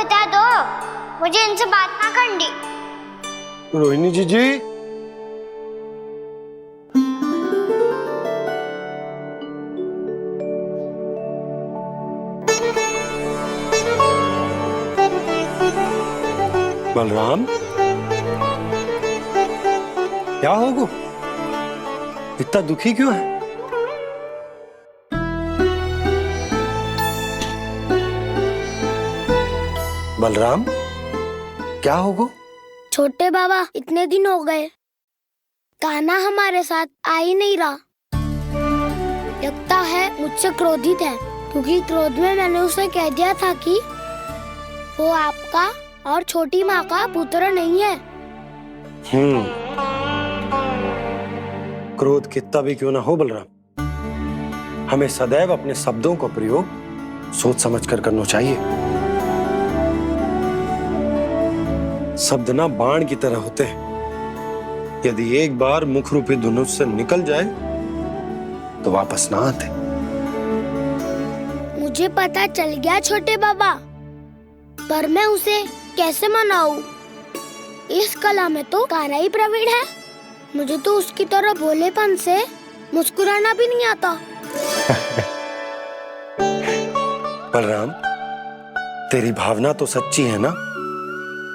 बता दो, मुझे इनसे बात ना करनी। रोहिणी जी बलराम, क्या होगा? इतना दुखी क्यों है? बलराम, क्या होगा? छोटे बाबा, इतने दिन हो गए, कान्हा हमारे साथ आ ही नहीं रहा। लगता है मुझसे क्रोधित है, क्योंकि क्रोध में मैंने उसे कह दिया था कि वो आपका और छोटी माँ का पुत्र नहीं है। क्रोध कितना भी क्यों ना हो बलराम, हमें सदैव अपने शब्दों का प्रयोग सोच समझ कर करना चाहिए। शब्द ना बाण की तरह होते हैं, यदि एक बार मुख रूपी धनुष से निकल जाए तो वापस ना आते। मुझे पता चल गया छोटे बाबा, पर मैं उसे कैसे मनाऊं? इस कला में तो कान्हा ही प्रवीण है। मुझे तो उसकी तरह भोलेपन से मुस्कुराना भी नहीं आता। बलराम, तेरी भावना तो सच्ची है ना,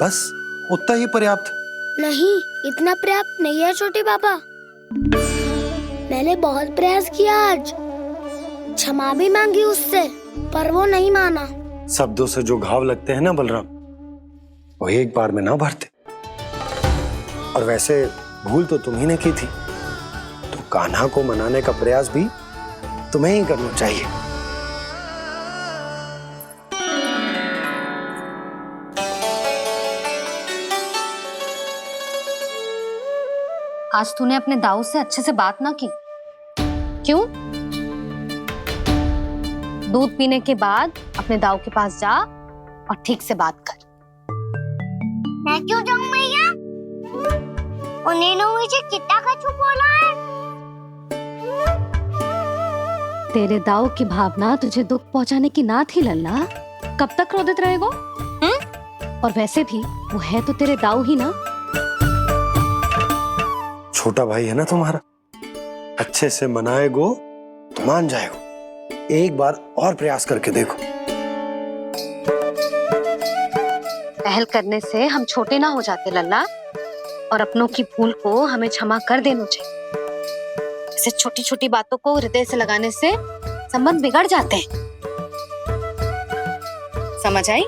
बस उतना ही पर्याप्त। नहीं, इतना पर्याप्त नहीं है छोटे बाबा। मैंने बहुत प्रयास किया आज, क्षमा भी मांगी उससे, पर वो नहीं माना। शब्दों से जो घाव लगते हैं ना बलराम, वो एक बार में ना भरते। और वैसे भूल तो तुम्ही ने की थी, तो कान्हा को मनाने का प्रयास भी तुम्हें ही करना चाहिए। आज तूने अपने दाऊ से अच्छे से बात ना की, क्यों? दूध पीने के बाद अपने दाऊ के पास जा और ठीक से बात कर। मैं क्यों जाऊं भैया? उन्होंने मुझे कितना कछु बोला है। तेरे दाऊ की भावना तुझे दुख पहुंचाने की ना थी लल्ला, कब तक क्रोधित रहेगो? और वैसे भी वो है तो तेरे दाऊ ही ना। छोटा भाई है ना तुम्हारा, अच्छे से मनाएगो तो मान जाएगो। एक बार और प्रयास करके देखो। पहल करने से हम छोटे ना हो जाते लल्ला, और अपनों की भूल को हमें क्षमा कर देना चाहिए। ऐसे छोटी छोटी बातों को हृदय से लगाने से संबंध बिगड़ जाते हैं। समझ आई?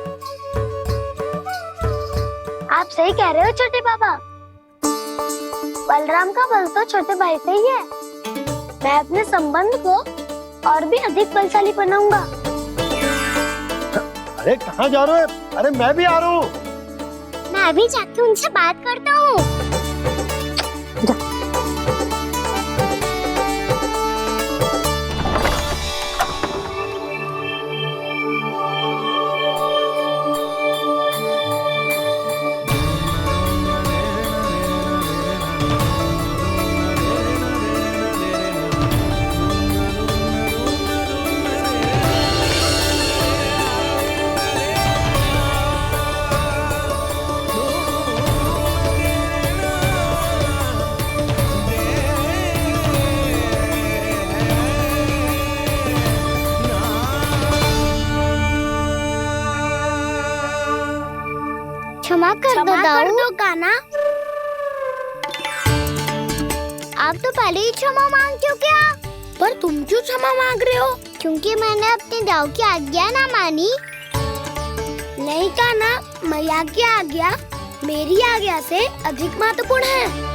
आप सही कह रहे हो छोटे बाबा। बलराम का बल तो छोटे भाई से ही है। मैं अपने संबंध को और भी अधिक बलशाली बनाऊंगा। अरे कहाँ जा रहे हो? अरे मैं भी आ रहा हूँ। मैं अभी जाके उनसे बात करता हूँ। क्षमा कर दो कान्हा। आप तो पहले ही क्षमा मांग क्यों क्या? पर तुम क्यों क्षमा मांग रहे हो? क्योंकि मैंने अपने दाऊ की आज्ञा ना मानी। नहीं कान्हा, मैया की आज्ञा मेरी आज्ञा से अधिक महत्वपूर्ण है।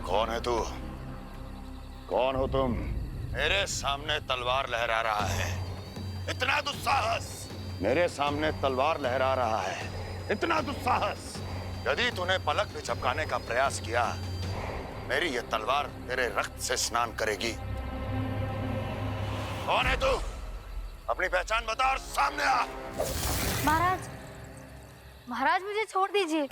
कौन है तू? कौन हो तुम? मेरे सामने तलवार लहरा रहा है, इतना दुस्साहस! मेरे सामने तलवार लहरा रहा है, इतना दुस्साहस! यदि तूने पलक भी झपकाने का प्रयास किया, मेरी यह तलवार तेरे रक्त से स्नान करेगी। कौन है तू? अपनी पहचान बता और सामने आ। महाराज, महाराज मुझे छोड़ दीजिए।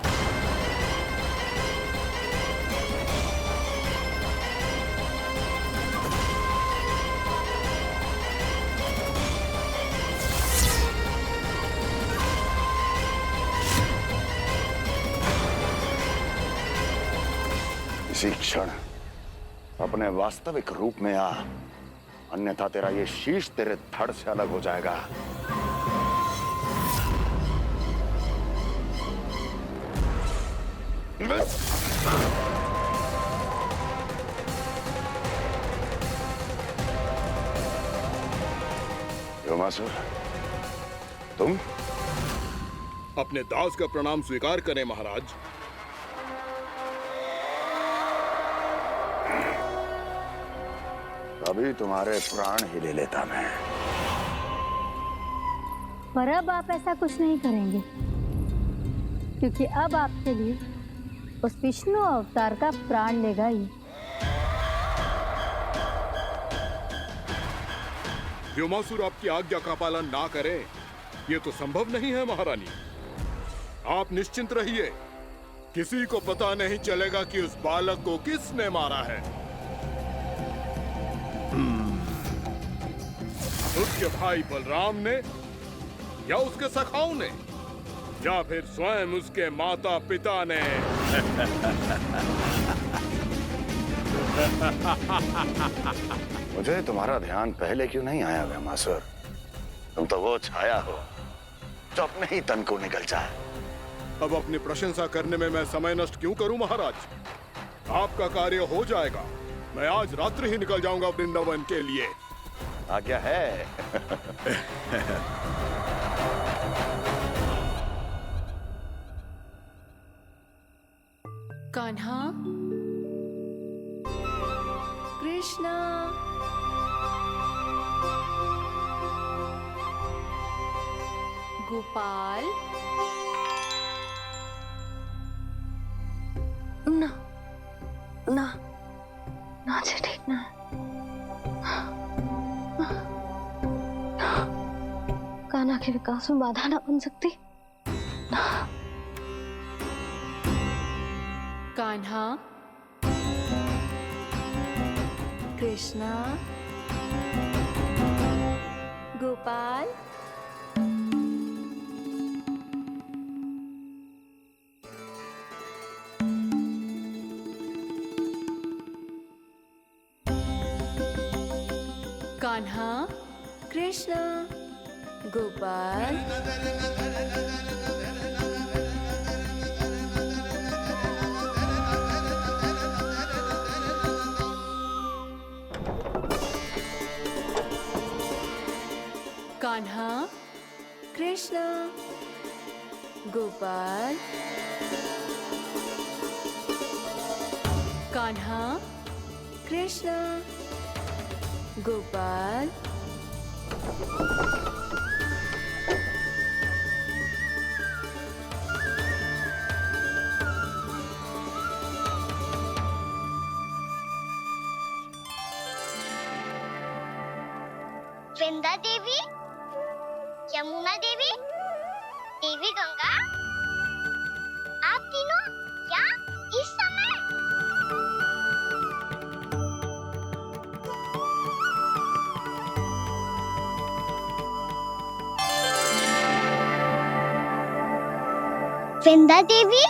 इसी क्षण अपने वास्तविक रूप में आ, अन्यथा तेरा ये शीश तेरे धड़ से अलग हो जाएगा। योमासुर, तुम अपने दास का प्रणाम स्वीकार करें महाराज। अभी तुम्हारे प्राण ही ले लेता मैं। पर अब आप ऐसा कुछ नहीं करेंगे, क्योंकि अब आपके लिए उस विष्णु अवतार का प्राण लेगा ही। व्योमासुर आपकी आज्ञा का पालन ना करें, ये तो संभव नहीं है महारानी। आप निश्चिंत रहिए, किसी को पता नहीं चलेगा कि उस बालक को किसने मारा है। उसके भाई बलराम ने, या उसके सखाओं ने, या फिर स्वयं उसके माता पिता ने। मुझे तुम्हारा ध्यान पहले क्यों नहीं आया व्योमासुर? तुम तो वो छाया हो जो अपने ही तन को निकल जाए। अब अपनी प्रशंसा करने में मैं समय नष्ट क्यों करूं महाराज? आपका कार्य हो जाएगा। मैं आज रात्रि ही निकल जाऊंगा वृंदावन के लिए। आज्ञा है। कान्हा, कृष्णा, गोपाल। ना ना ना जी, ठीक ना। कान्हा के विकास में बाधा ना बन सकती। कान्हा, कृष्णा, गोपाल। कान्हा, कृष्णा, गोपाल। कान्हा, कृष्णा, गोपाल। कान्हा, कृष्णा, गोपाल। वृंदा देवी, यमुना देवी, देवी गंगा, आप तीनों यहाँ इस समय? वृंदा देवी,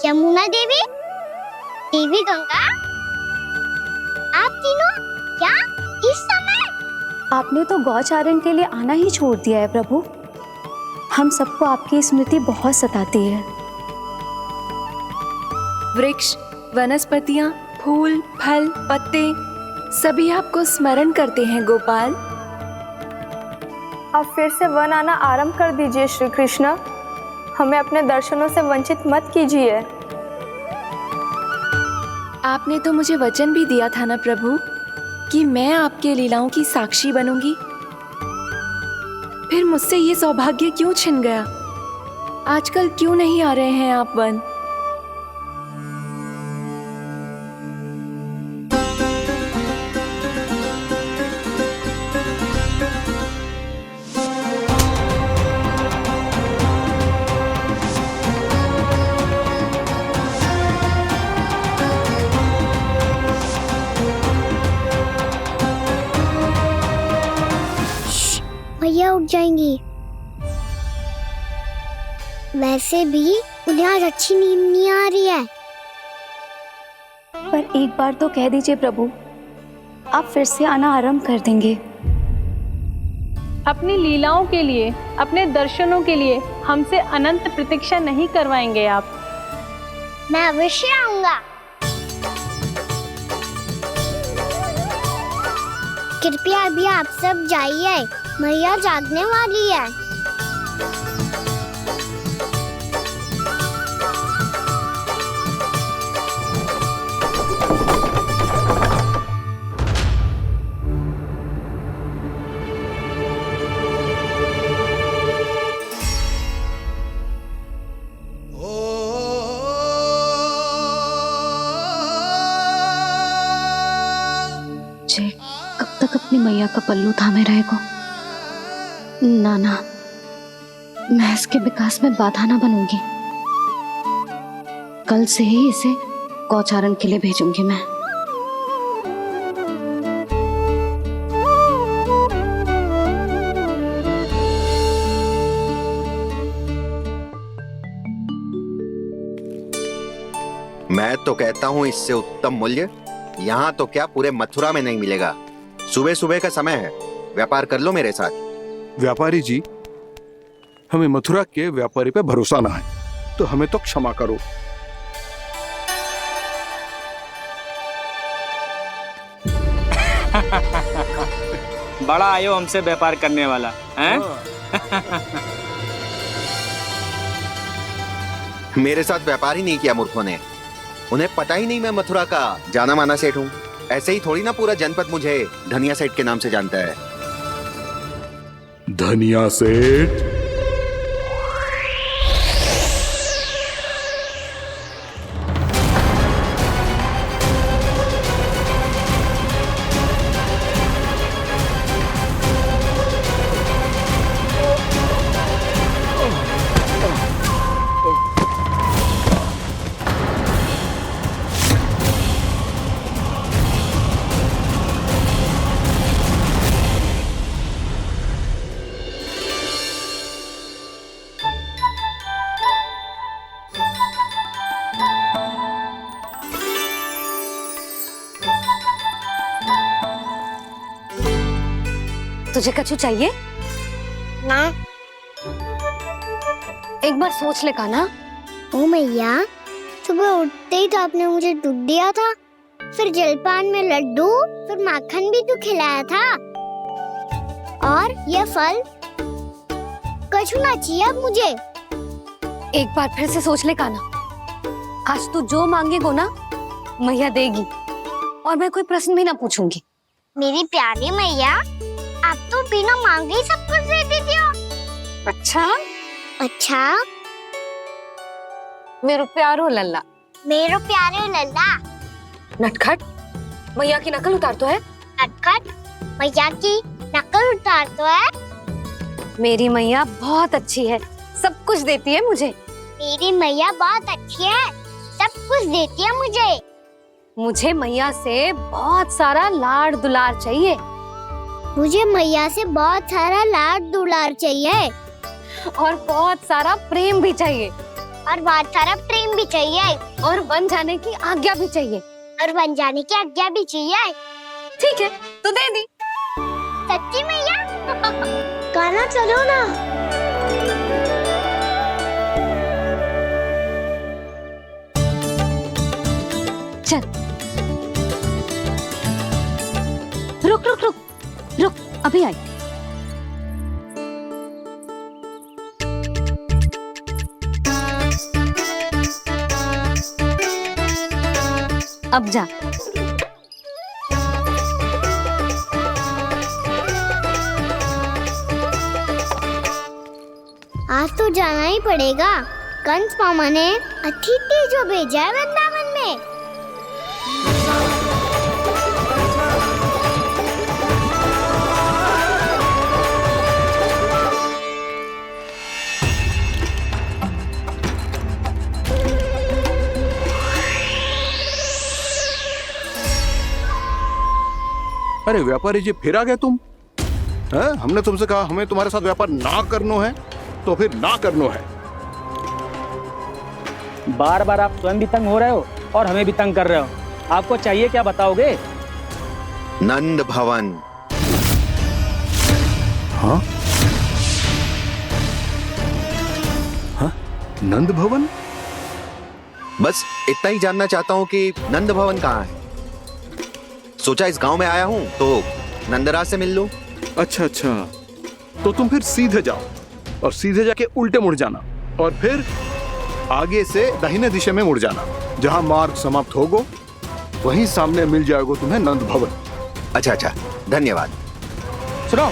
यमुना देवी, देवी गंगा, आप तीनों यहाँ इस समय? आपने तो गौचारण के लिए आना ही छोड़ दिया है प्रभु। हम सबको आपकी स्मृति बहुत सताती है। वृक्ष, वनस्पतियां, फूल, फल, पत्ते सभी आपको स्मरण करते हैं गोपाल। अब फिर से वन आना आरंभ कर दीजिए श्री कृष्ण। हमें अपने दर्शनों से वंचित मत कीजिए। आपने तो मुझे वचन भी दिया था ना प्रभु कि मैं आपके लीलाओं की साक्षी बनूंगी। फिर मुझसे ये सौभाग्य क्यों छिन गया? आजकल क्यों नहीं आ रहे हैं आप वन? मैया उठ जाएंगी। वैसे भी उन्हें आज अच्छी नींद नहीं आ रही है। पर एक बार तो कह दीजिए प्रभु, आप फिर से आना आरंभ कर देंगे। अपनी लीलाओं के लिए, अपने दर्शनों के लिए हमसे अनंत प्रतीक्षा नहीं करवाएंगे आप। मैं अवश्य आऊंगा। कृपया अभी आप सब जाइए, मैया जागने वाली है। जे कब तक अपनी मैया का पल्लू थामे रहेगा? ना ना, मैं इसके विकास में बाधा ना बनूंगी। कल से ही इसे गौचारण के लिए भेजूंगी मैं। मैं तो कहता हूँ इससे उत्तम मूल्य यहाँ तो क्या पूरे मथुरा में नहीं मिलेगा। सुबह सुबह का समय है, व्यापार कर लो मेरे साथ। व्यापारी जी, हमें मथुरा के व्यापारी पे भरोसा ना है, तो हमें तो क्षमा करो। बड़ा आयो हमसे व्यापार करने वाला हैं? मेरे साथ व्यापार ही नहीं किया मूर्खों ने। उन्हें पता ही नहीं मैं मथुरा का जाना माना सेठ हूँ। ऐसे ही थोड़ी ना पूरा जनपद मुझे धनिया सेठ के नाम से जानता है। धनिया सेठ? तुझे कछु चाहिए? ना। एक बार सोच ले कान्हा। ओ मैया, सुबह उठते ही तो आपने मुझे दूध दिया था, फिर जलपान में लड्डू, फिर माखन भी तो खिलाया था। और ये फल कछु ना चाहिए अब मुझे। एक बार फिर से सोच ले कान्हा। आज तू जो मांगेगो ना, मैया देगी, और मैं कोई प्रश्न भी ना पूछूंगी। मेरी प्यारी मैया, आप तो बिना मांगे ही सब कुछ दे देती हो। अच्छा? अच्छा? मेरो प्यारो लल्ला। मेरो प्यारे लल्ला। नटखट, मैया की नकल उतार तो है। नटखट, मैया की नकल उतार तो है। मेरी मैया बहुत अच्छी है, सब कुछ देती है मुझे। मेरी मैया बहुत अच्छी है, सब कुछ देती है मुझे। मुझे मैया से बहुत सारा लाड़ दुलार चाहिए। मुझे मैया से बहुत सारा लाड दुलार चाहिए। और बहुत सारा प्रेम भी चाहिए। और बहुत सारा प्रेम भी चाहिए। और बन जाने की आज्ञा भी चाहिए। और बन जाने की आज्ञा भी चाहिए। ठीक है, तो दे दी। सच्ची मैया? कान्हा चलो ना। चल। रुक रुक रुक रुक, अभी आई। अब जा। आज तो जाना ही पड़ेगा। कंस मामा ने अतिथि जो भेजा है वृंदावन में। अरे व्यापारी जी, फिर आ गए तुम? हैं? हमने तुमसे कहा हमें तुम्हारे साथ व्यापार ना करनो है, तो फिर ना करनो है। बार बार आप स्वयं भी तंग हो रहे हो और हमें भी तंग कर रहे हो। आपको चाहिए क्या बताओगे? नंद भवन। हाँ? हाँ? नंद भवन? बस इतना ही जानना चाहता हूँ कि नंद भवन कहाँ है। सोचा इस गांव में आया हूँ तो नंदराज से मिल लूं। अच्छा अच्छा, तो तुम फिर सीधे जाओ और सीधे जाके उल्टे मुड़ जाना और फिर आगे से दाहिने दिशा में मुड़ जाना। जहां मार्ग समाप्त होगो वहीं सामने मिल जाएगा तुम्हें नंद भवन। अच्छा अच्छा, धन्यवाद। सुनो,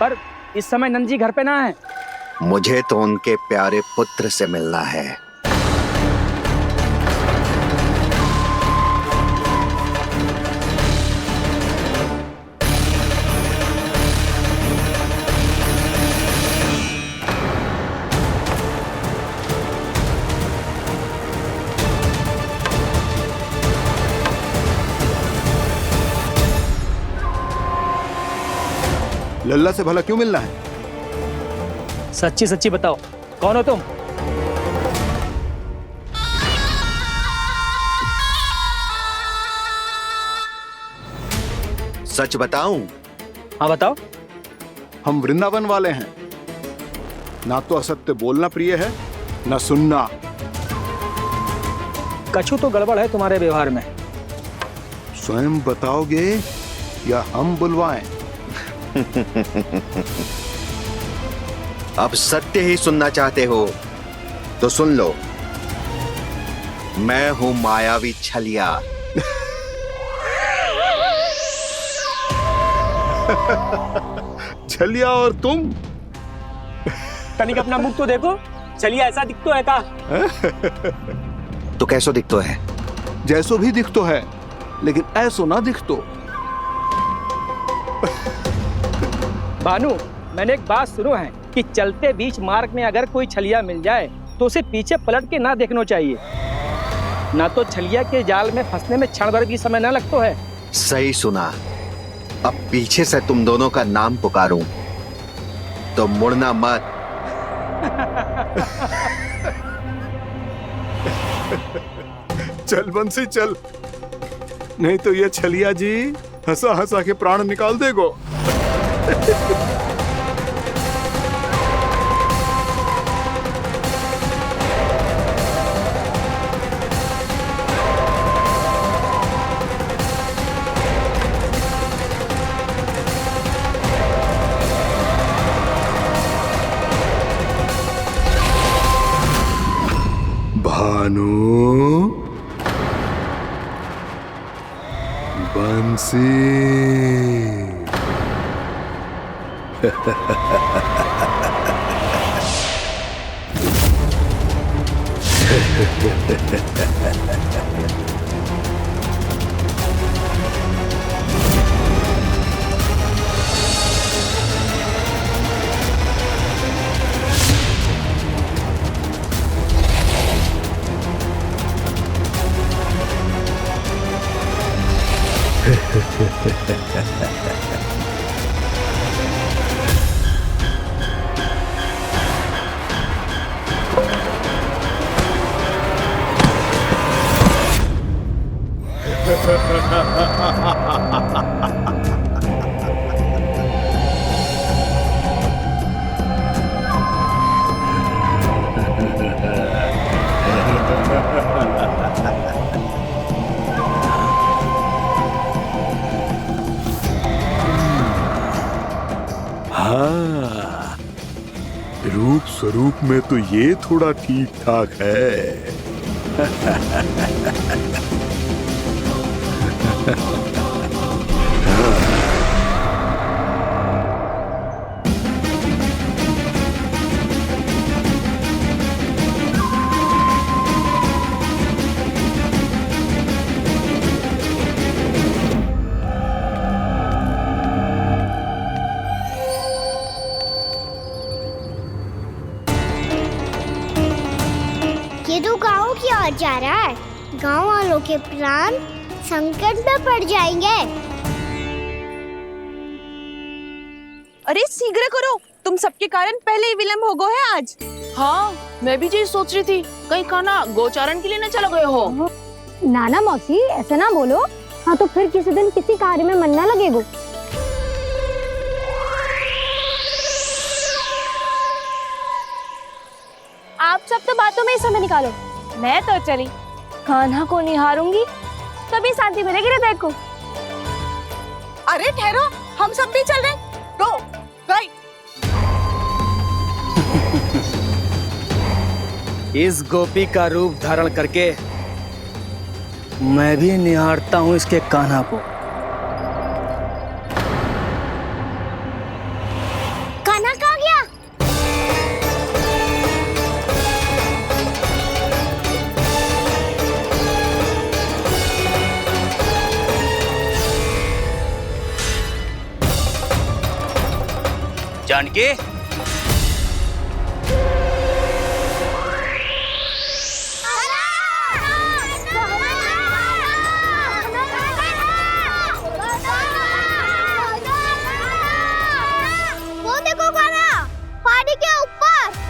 पर इस समय नंद जी घर पे ना है। मुझे तो उनके प्यारे पुत्र से मिलना है। लल्ला से भला क्यों मिलना है? सच्ची सच्ची बताओ, कौन हो तुम? सच बताऊं? हाँ बताओ। हम वृंदावन वाले हैं। ना तो असत्य बोलना प्रिय है, ना सुनना। कछु तो गड़बड़ है तुम्हारे व्यवहार में। स्वयं बताओगे या हम बुलवाएं? अब सत्य ही सुनना चाहते हो तो सुन लो। मैं हूं मायावी छलिया। छलिया और तुम? तनिक अपना मुख तो देखो, छलिया ऐसा दिखतो है का? तो कैसो दिखतो है? जैसो भी दिखतो है, लेकिन ऐसो ना दिखतो। भानु, मैंने एक बात सुनो है कि चलते बीच मार्ग में अगर कोई छलिया मिल जाए तो उसे पीछे पलट के ना देखना चाहिए। ना तो छलिया के जाल में फंसने में क्षण भर भी समय ना लगता है। सही सुना। अब पीछे से तुम दोनों का नाम पुकारूं तो मुड़ना मत। चल बंसी चल, नहीं तो ये छलिया जी हंसा हंसा के प्राण निकाल देगो। भानु, बंसी। हाँ, रूप स्वरूप में तो ये थोड़ा ठीक ठाक है। ये तो गाँव की ओर जा रहा है। गाँव वालों के प्राण संकट में पड़ जाएंगे। अरे शीघ्र करो, तुम सबके कारण पहले ही विलम्ब हो गए है आज। हाँ, मैं भी यही सोच रही थी, कहीं खाना गोचारण के लिए न चले गए हो। नाना मौसी ऐसे ना बोलो। हाँ तो फिर किसी दिन किसी कार्य में मन ना लगेगा। आप सब तो बातों में ही समय निकालो। मैं तो चली कान्हा को निहारूंगी, तभी शांति मिलेगी हृदय को। अरे ठहरो, हम सब भी चल रहे। रो गई। इस गोपी का रूप धारण करके मैं भी निहारता हूँ इसके कान्हा को। कान्हा कहाँ गया? जानकी, वो देखो कान्हा पहाड़ी के ऊपर।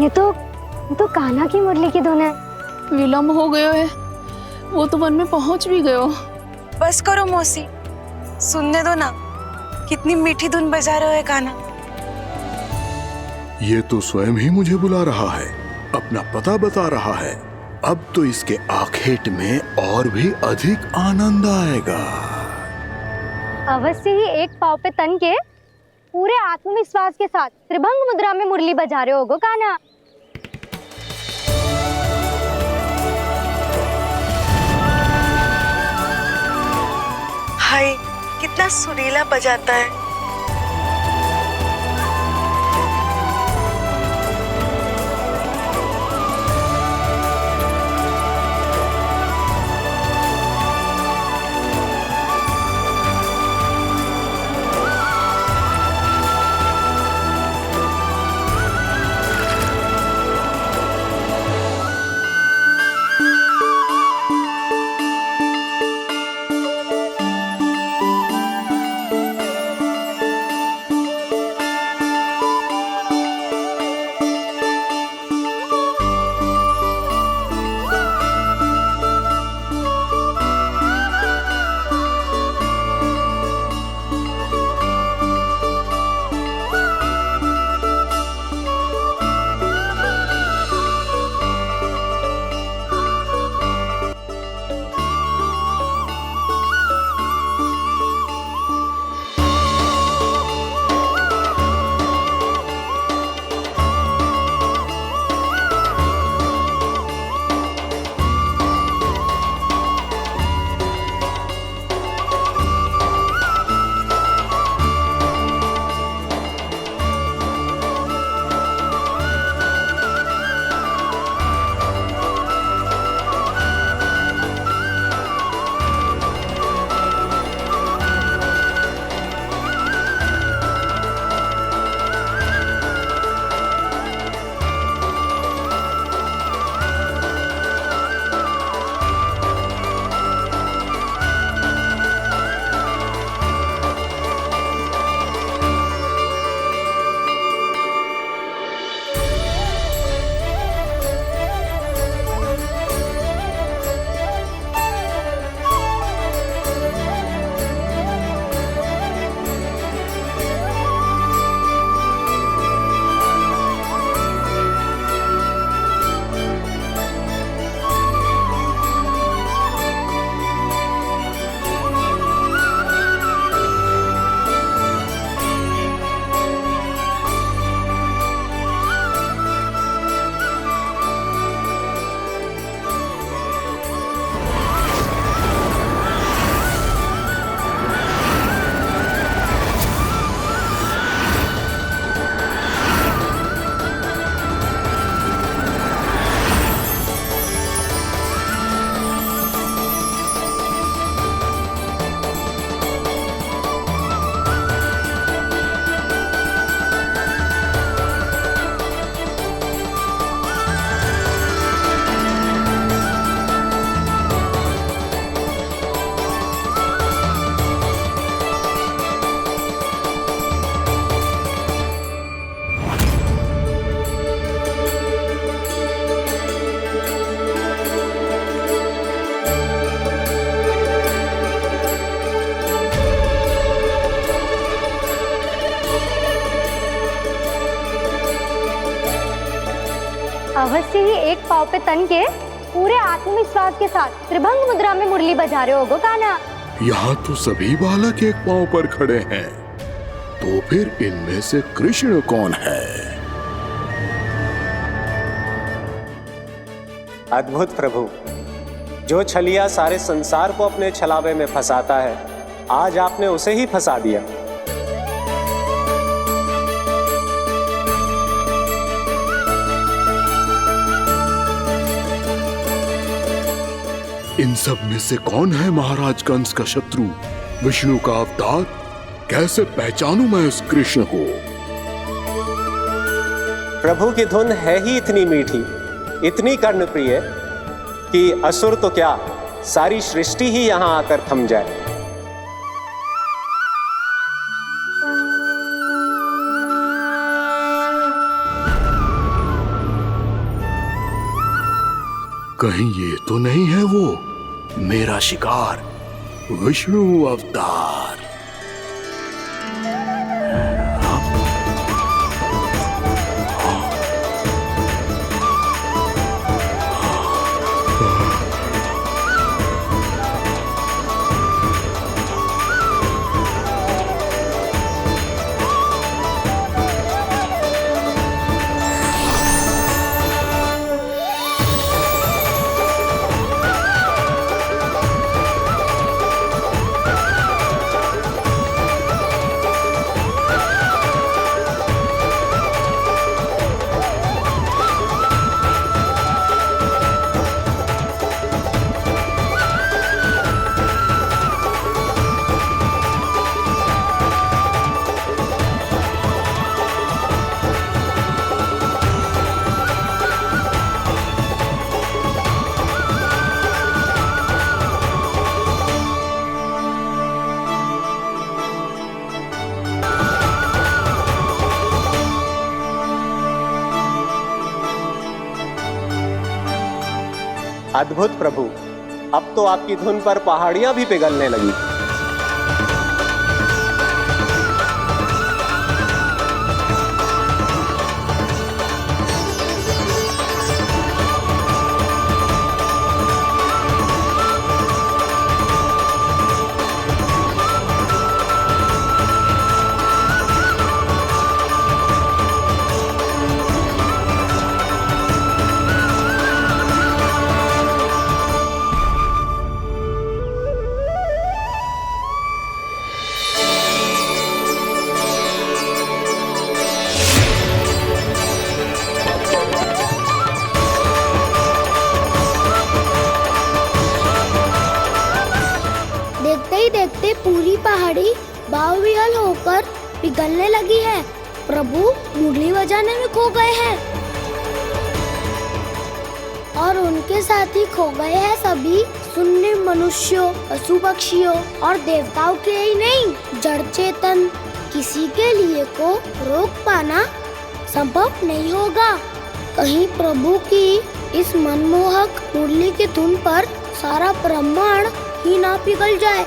ये तो कान्हा की मुरली की धुन है। विलम्ब हो गया है, वो तो वन में पहुंच भी गयो। बस करो मौसी, सुनने दो ना, कितनी मीठी धुन बजा रहे हो कान्हा। ये तो स्वयं ही मुझे बुला रहा है, अपना पता बता रहा है। अब तो इसके आखेट में और भी अधिक आनंद आएगा। अवश्य ही एक पाव पे तन के पूरे आत्मविश्वास के साथ त्रिभंग मुद्रा में मुरली बजा रहे होगो कान्हा। हाय, कितना सुरीला बजाता है। ऐसे ही एक पाँव पे तन के पूरे आत्मविश्वास के साथ त्रिभंग मुद्रा में मुरली बजा रहे होगो कान्हा। यहाँ तो सभी बालक एक पांव पर खड़े हैं, तो फिर इनमें से कृष्ण कौन है? अद्भुत प्रभु, जो छलिया सारे संसार को अपने छलावे में फंसाता है, आज आपने उसे ही फंसा दिया। इन सब में से कौन है महाराज कंस का शत्रु, विष्णु का अवतार? कैसे पहचानूं मैं इस कृष्ण को? प्रभु की धुन है ही इतनी मीठी, इतनी कर्णप्रिय कि असुर तो क्या, सारी सृष्टि ही यहां आकर थम जाए। कहीं ये तो नहीं है वो मेरा शिकार, विष्णु अवतार? अद्भुत प्रभु, अब तो आपकी धुन पर पहाड़ियां भी पिघलने लगी। देखते पूरी पहाड़ी बाहुविहल होकर पिघलने लगी है। प्रभु मुरली बजाने में खो गए हैं और उनके साथ ही खो गए हैं सभी सुनने मनुष्यों, पशु पक्षियों और देवताओं के ही नहीं, जड़ चेतन किसी के लिए को रोक पाना संभव नहीं होगा। कहीं प्रभु की इस मनमोहक मुरली की धुन पर सारा ब्रह्मांड ही ना पिघल जाए।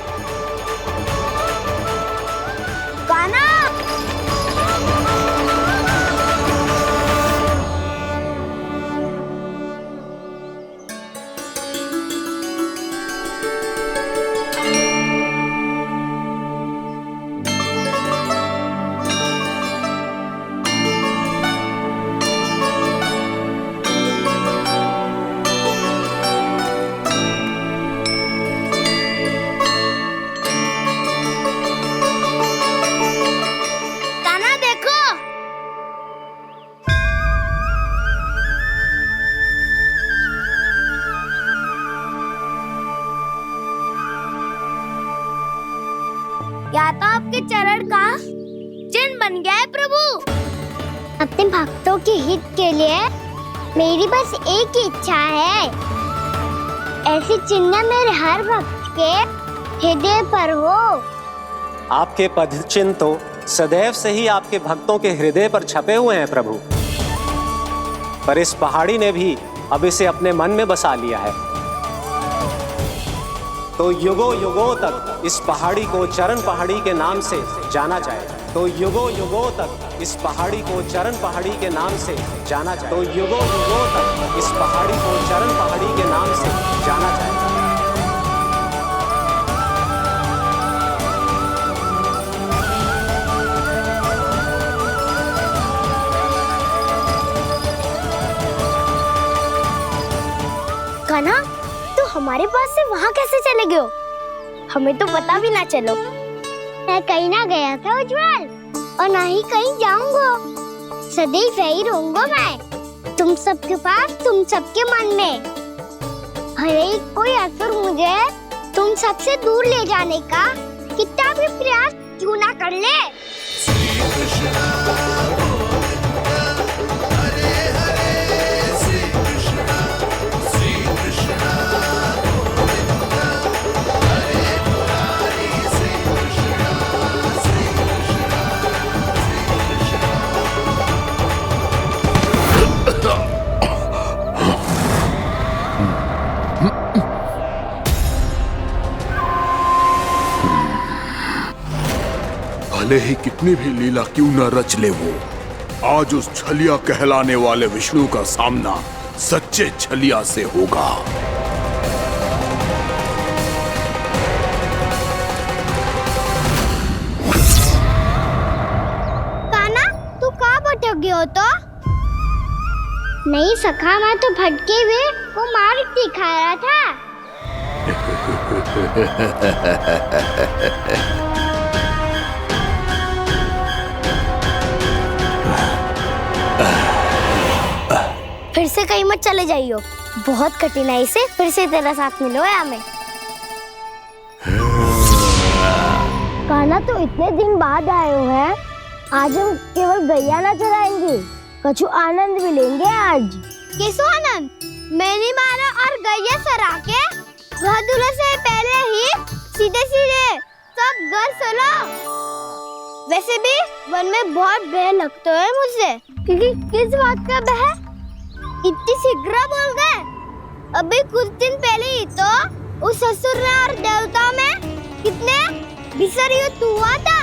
गाना या तो आपके चरण का चिन्ह बन गया है प्रभु। अपने भक्तों के हित के लिए मेरी बस एक ही इच्छा है, ऐसी चिन्ह मेरे हर भक्त के हृदय पर हो। आपके पद चिन्ह तो सदैव से ही आपके भक्तों के हृदय पर छपे हुए हैं प्रभु, पर इस पहाड़ी ने भी अब इसे अपने मन में बसा लिया है, तो युगों युगों तक इस पहाड़ी को चरण पहाड़ी के नाम से जाना जाएगा। तो युगों युगों तक इस पहाड़ी को चरण पहाड़ी के नाम से जाना जाए। तो युगों युगों तक इस पहाड़ी को चरण पहाड़ी के नाम से जाना जाएगा। कान्हा, तो हमारे पास से वहाँ कैसे चले गए हो? हमें तो पता भी ना चलो। मैं कहीं ना गया था उज्जवल, और ना ही कहीं जाऊंगा। सदैव यही रहूंगा मैं, तुम सबके पास, तुम सबके मन में। भले ही कोई असर मुझे तुम सबसे दूर ले जाने का कितना भी प्रयास क्यों ना कर ले। भले ही कितनी भी लीला क्यों न रच ले वो, आज उस छलिया कहलाने वाले विष्णु का सामना सच्चे छलिया से होगा। कान्हा, तू कहाँ भटक गए हो? तो नहीं सखा, मैं तो भटके हुए वो मार्ग दिखा रहा था। फिर से कहीं मत चले जाइयो, बहुत कठिनाई से फिर से तेरा साथ मिलो है हमें। कान्हा, तो इतने दिन बाद आए हो हैं, आज हम केवल गैया ना चराएंगे, कछु आनंद भी लेंगे आज। कैसो आनंद? मैंने मारा और गैया चरा के घर दूल्हे से पहले ही सीधे सीधे सब घर चलो। वैसे भी वन में बहुत भय लगता है मुझसे, क्योंकि किस बात का भय? इतनी शीघ्र बोल गए। अभी कुछ दिन पहले ही तो उस ससुर और देवता में कितने भीषण युद्ध हुआ था।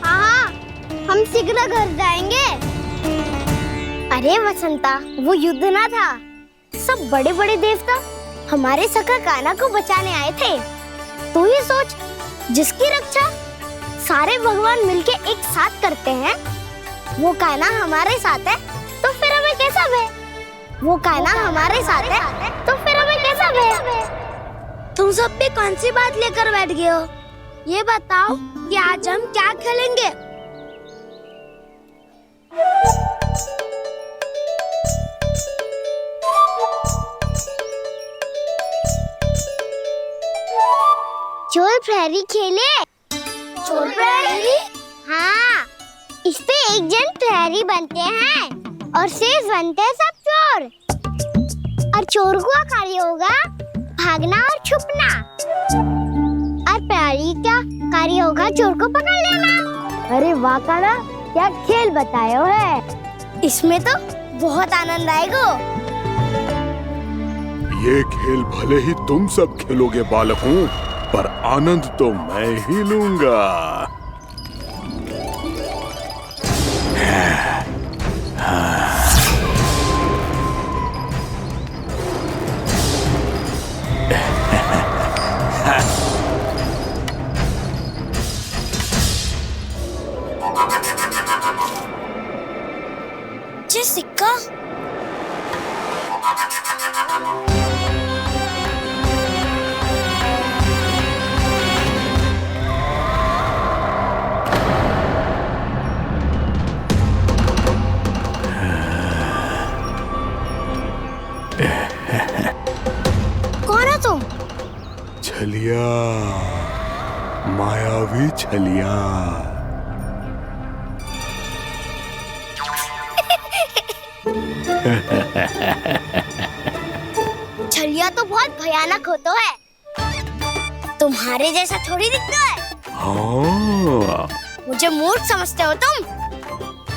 हाँ, हम शीघ्र घर जाएंगे। अरे वसंता, वो युद्ध ना था, सब बड़े बड़े देवता हमारे सखा कान्हा को बचाने आए थे। तू ये सोच, जिसकी रक्षा सारे भगवान मिलके एक साथ करते हैं, वो कान्हा हमारे साथ है, तो फिर हमें कैसा भय? वो कान्हा हमारे साथ है, तो फिर हमें कैसा भय? तुम सब भी कौन सी बात लेकर बैठ गए हो? ये बताओ कि आज हम क्या खेलेंगे? चोर प्रहरी खेले। चोर प्रहरी? हाँ, इस पे एक जन प्रहरी बनते हैं और शेष बनते हैं सब चोर। और चोर का कार्य होगा भागना और छुपना, और प्रहरी का कार्य होगा चोर को पकड़ लेना। अरे वाह कान्हा, क्या खेल बताए हो है। इसमें तो बहुत आनंद आएगा। ये खेल भले ही तुम सब खेलोगे बालकों, पर आनंद तो मैं ही लूंगा। सिक्का कौन है तुम? छलिया, मायावी छलिया। छलिया तो बहुत भयानक होता है, तुम्हारे जैसा थोड़ी दिखता है। हाँ। मुझे मूर्ख समझते हो तुम?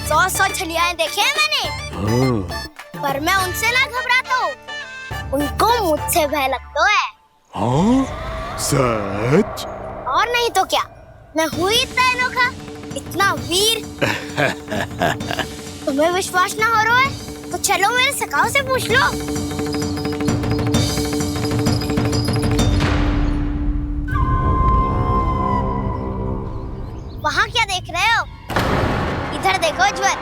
100 छलियाएं देखे हैं मैंने। हाँ। पर मैं उनसे ना घबराता हूँ, उनको मुझसे भय लगता है। हाँ? सच? और नहीं तो क्या, मैं हुई इतना अनोखा इतना वीर। तुम्हें विश्वास ना हो रहा है तो चलो मेरे सखाओं से पूछ लो। वहाँ क्या देख रहे हो? इधर देखो उज्जवल।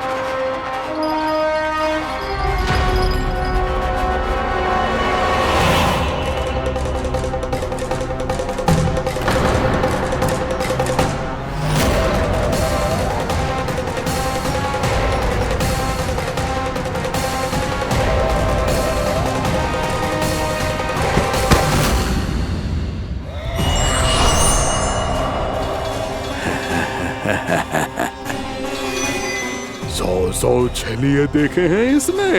सौ छलिए देखे हैं इसने।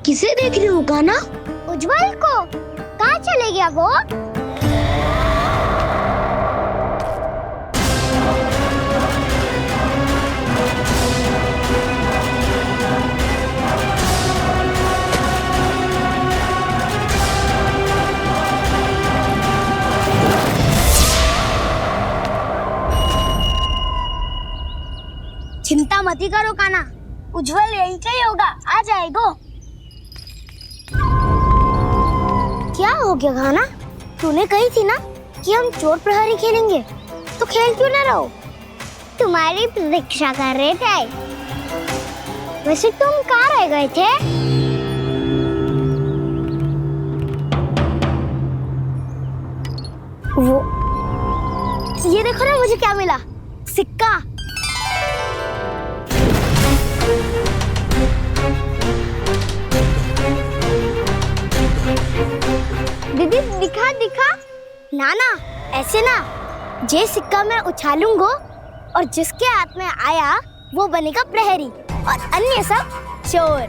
किसे देख रही हूँ कान्हा? उज्जवल को। कहाँ चले गया वो? चिंता मत करो कान्हा, उज्जवल यही का ही होगा, आ जाएगा। क्या हो गया कान्हा? तूने कही थी ना कि हम चोर प्रहरी खेलेंगे, तो खेल क्यों ना रहो? तुम्हारी प्रतीक्षा कर रहे थे। वैसे तुम कहाँ रह गए थे? वो ये देखो ना, मुझे क्या मिला? सिक्का। दीदी दिखा दिखा। ना ना, ऐसे ना। जे सिक्का मैं उछालूंगा और जिसके हाथ में आया वो बनेगा प्रहरी और अन्य सब चोर।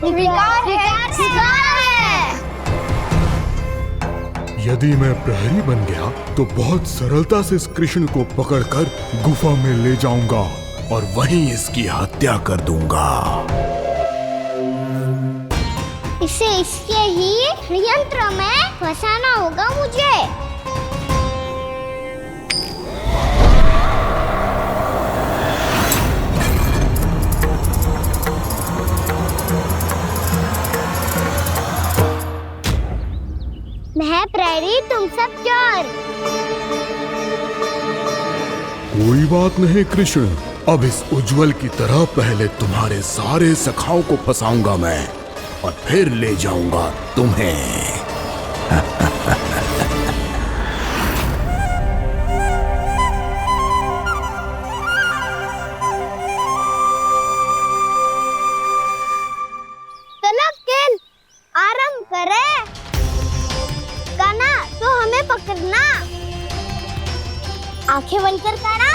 विकार है। यदि मैं प्रहरी बन गया तो बहुत सरलता से इस कृष्ण को पकड़कर गुफा में ले जाऊंगा और वहीं इसकी हत्या कर दूंगा। इसे इसके ही यंत्र में फंसाना होगा मुझे। मैं प्रहरी, तुम सब चोर। कोई बात नहीं कृष्ण, अब इस उज्जवल की तरह पहले तुम्हारे सारे सखाओं को फंसाऊंगा मैं और फिर ले जाऊंगा तुम्हें। चलो खेल आरंभ करें। कान्हा तो हमें पकड़ना। आंखें बंद कर कान्हा।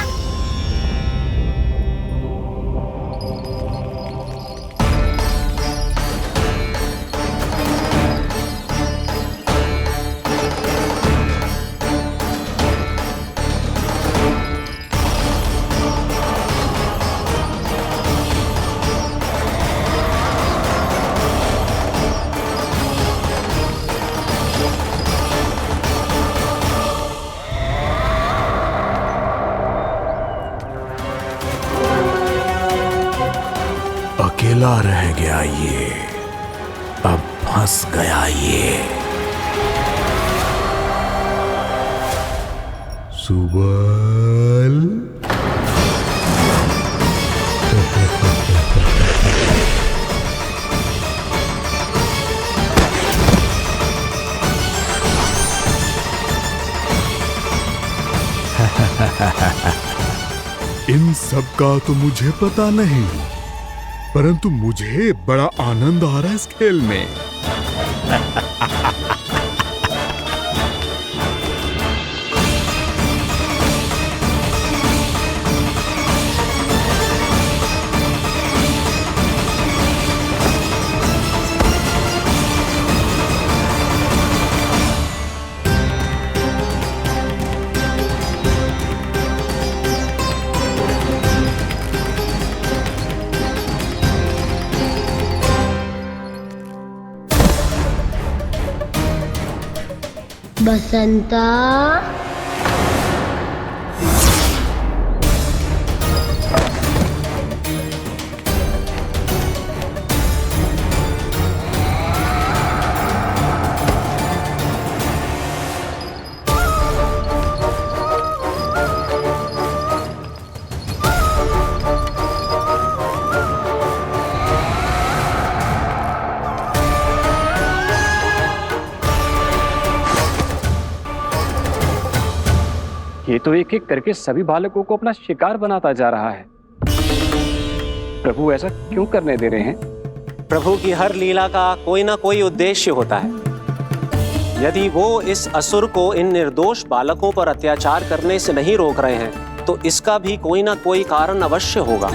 अकेला रह गया ये, अब फंस गया ये। सुबल। इन सब का तो मुझे पता नहीं, परंतु मुझे बड़ा आनंद आ रहा है इस खेल में। बसंता, ये तो एक एक करके सभी बालकों को अपना शिकार बनाता जा रहा है। प्रभु ऐसा क्यों करने दे रहे हैं? प्रभु की हर लीला का कोई ना कोई उद्देश्य होता है। यदि वो इस असुर को इन निर्दोष बालकों पर अत्याचार करने से नहीं रोक रहे हैं तो इसका भी कोई ना कोई कारण अवश्य होगा।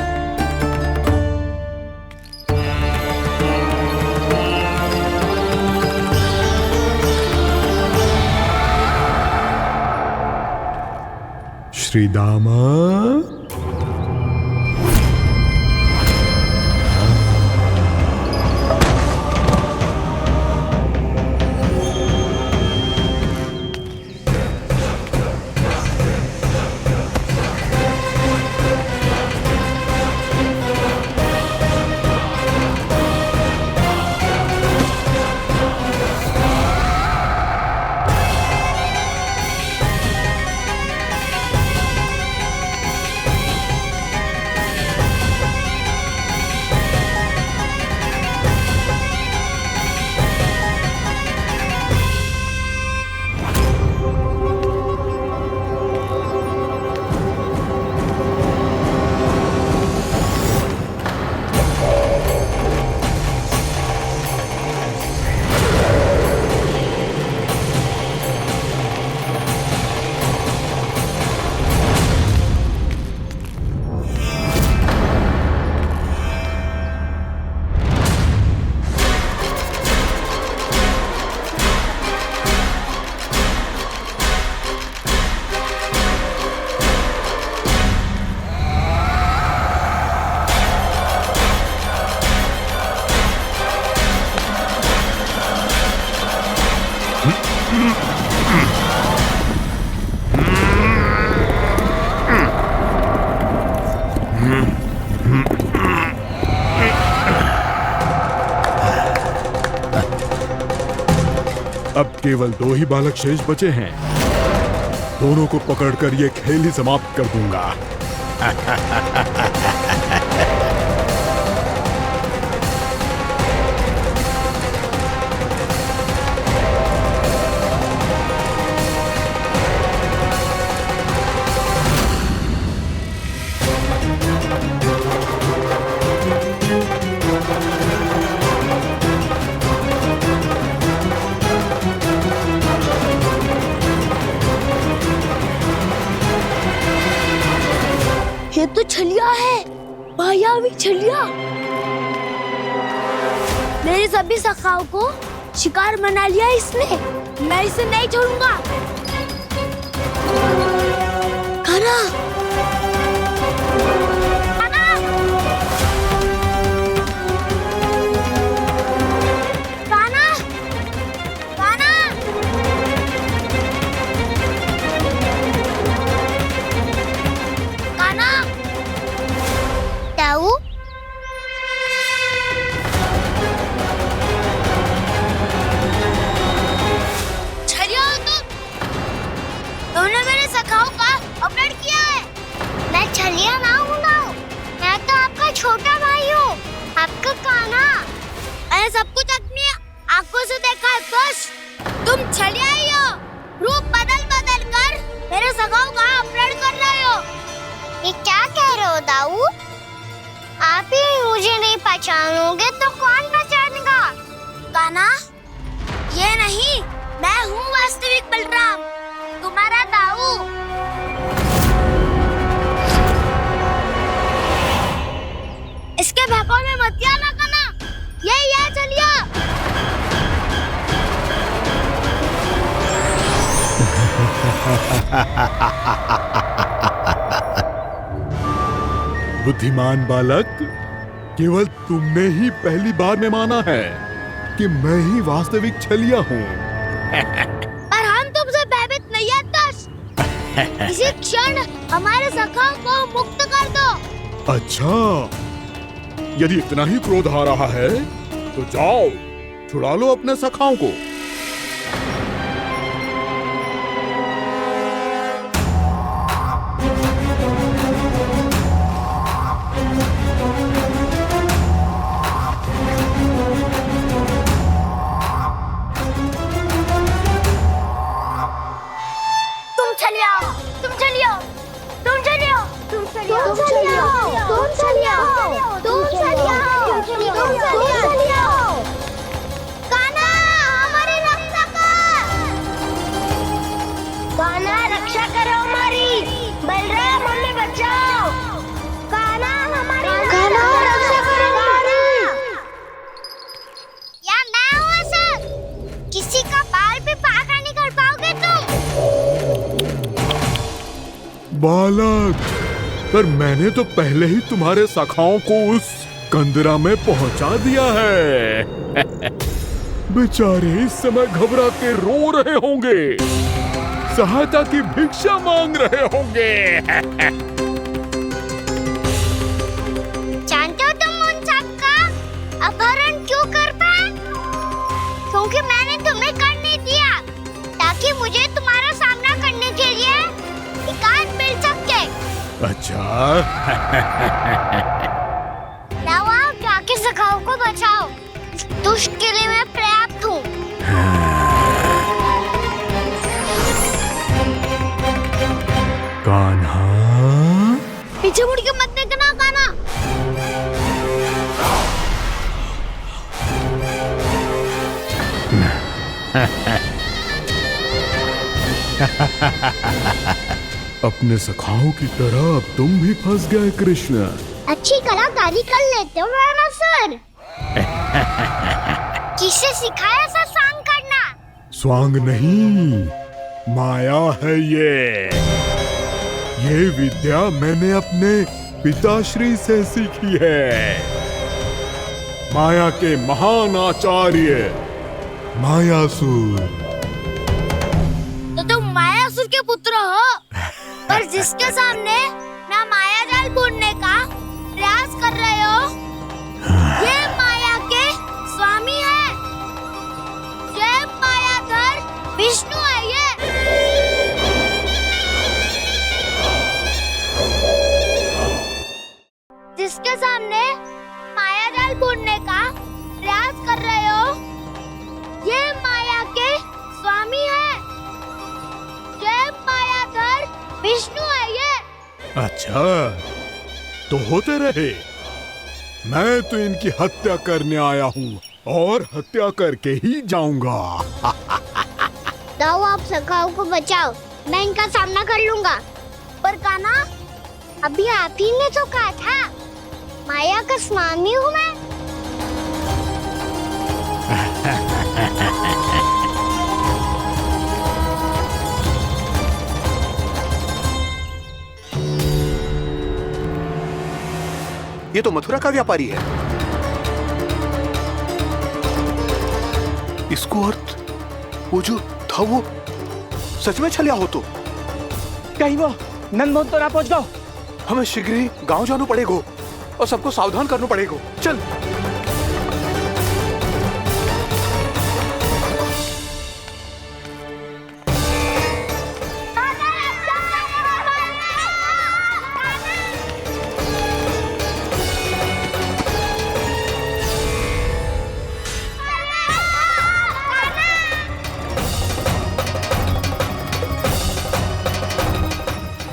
श्री दामा, अब केवल 2 ही बालक शेष बचे हैं। दोनों को पकड़कर ये खेल ही समाप्त कर दूंगा। ये तो छलिया है, मायावी छलिया। मेरे सभी सखाओं को शिकार बना लिया इसने। मैं इसे नहीं छोड़ूंगा। कान्हा, कान्हा, कान्हा, कान्हा, ताऊ, छलिया हो तुमने मेरे सखाओं का अपहरण किया है। मैं छलिया ना हूँ ना, मैं तो आपका छोटा भाई हूँ, आपका कान्हा। मैंने सब कुछ अपनी आंखों से देखा है। बस तुम छलिया ही हो, रूप बदल बदल कर मेरे सखाओं का अपहरण कर रहे हो। ये क्या कह रहे हो दाऊ? आप ही मुझे नहीं पहचानोगे तो कौन पहचानेगा? कान्हा, ये नहीं, मैं हूँ वास्तविक बलराम, तुम्हारा दाऊ। इसके बहकावे में मत आना कान्हा, ये चलिए। बुद्धिमान बालक, केवल तुमने ही पहली बार में माना है कि मैं ही वास्तविक छलिया हूँ। पर हम तो इसी क्षण हमारे सखाओं को मुक्त कर दो। अच्छा, यदि इतना ही क्रोध आ रहा है तो जाओ छुड़ा लो अपने सखाओं को। बालक, पर मैंने तो पहले ही तुम्हारे सखाओं को उस कंदरा में पहुंचा दिया है। बेचारे इस समय घबरा के रो रहे होंगे, सहायता की भिक्षा मांग रहे होंगे। जानते हो तुम उन सबका अपहरण क्यों कर पाए? क्योंकि मैंने तुम्हें कर नहीं दिया, ताकि मुझे तुम्हारा सामना करने के लिए हिकायत मिल सके। अच्छा। जाओ आप जाके सखाओं को बचाओ। इस दुष्ट के लिए मैं पर्याप्त हूँ। कान्हा, पीछे मुड़ के मत देखना कान्हा। अपने सखाओं की तरह अब तुम भी फंस गए कृष्ण। अच्छी कलाकारी कर लेते हो सर। किसे सिखाया ऐसा स्वांग करना? स्वांग नहीं, माया है ये विद्या मैंने अपने पिताश्री से सीखी है। माया के महान आचार्य मायासुर। तो तुम मायासुर के पुत्र हो, पर जिसके सामने ना माया जाल बुनने का प्रयास कर रहे हो, ये माया के स्वामी है। ये मायाधर विष्णु है। ये जिसके सामने माया जाल बुनने का प्रयास कर रहे हो, ये माया के स्वामी है। ये मायाधर विष्णु है। ये अच्छा, तो होते रहे। मैं तो इनकी हत्या करने आया हूँ और हत्या करके ही जाऊंगा। जाओ आप सखाओं को बचाओ, मैं इनका सामना कर लूंगा। पर कान्हा, अभी आप ही ने तो कहा था माया का स्वामी हूँ मैं। ये तो मथुरा का व्यापारी है। इसको अर्थ वो जो था वो सच में छलिया हो तो कहीं वो नंदमोहन तो ना पहुंच गो। हमें शीघ्र ही गांव जाना पड़ेगा और सबको सावधान करना पड़ेगा। चल।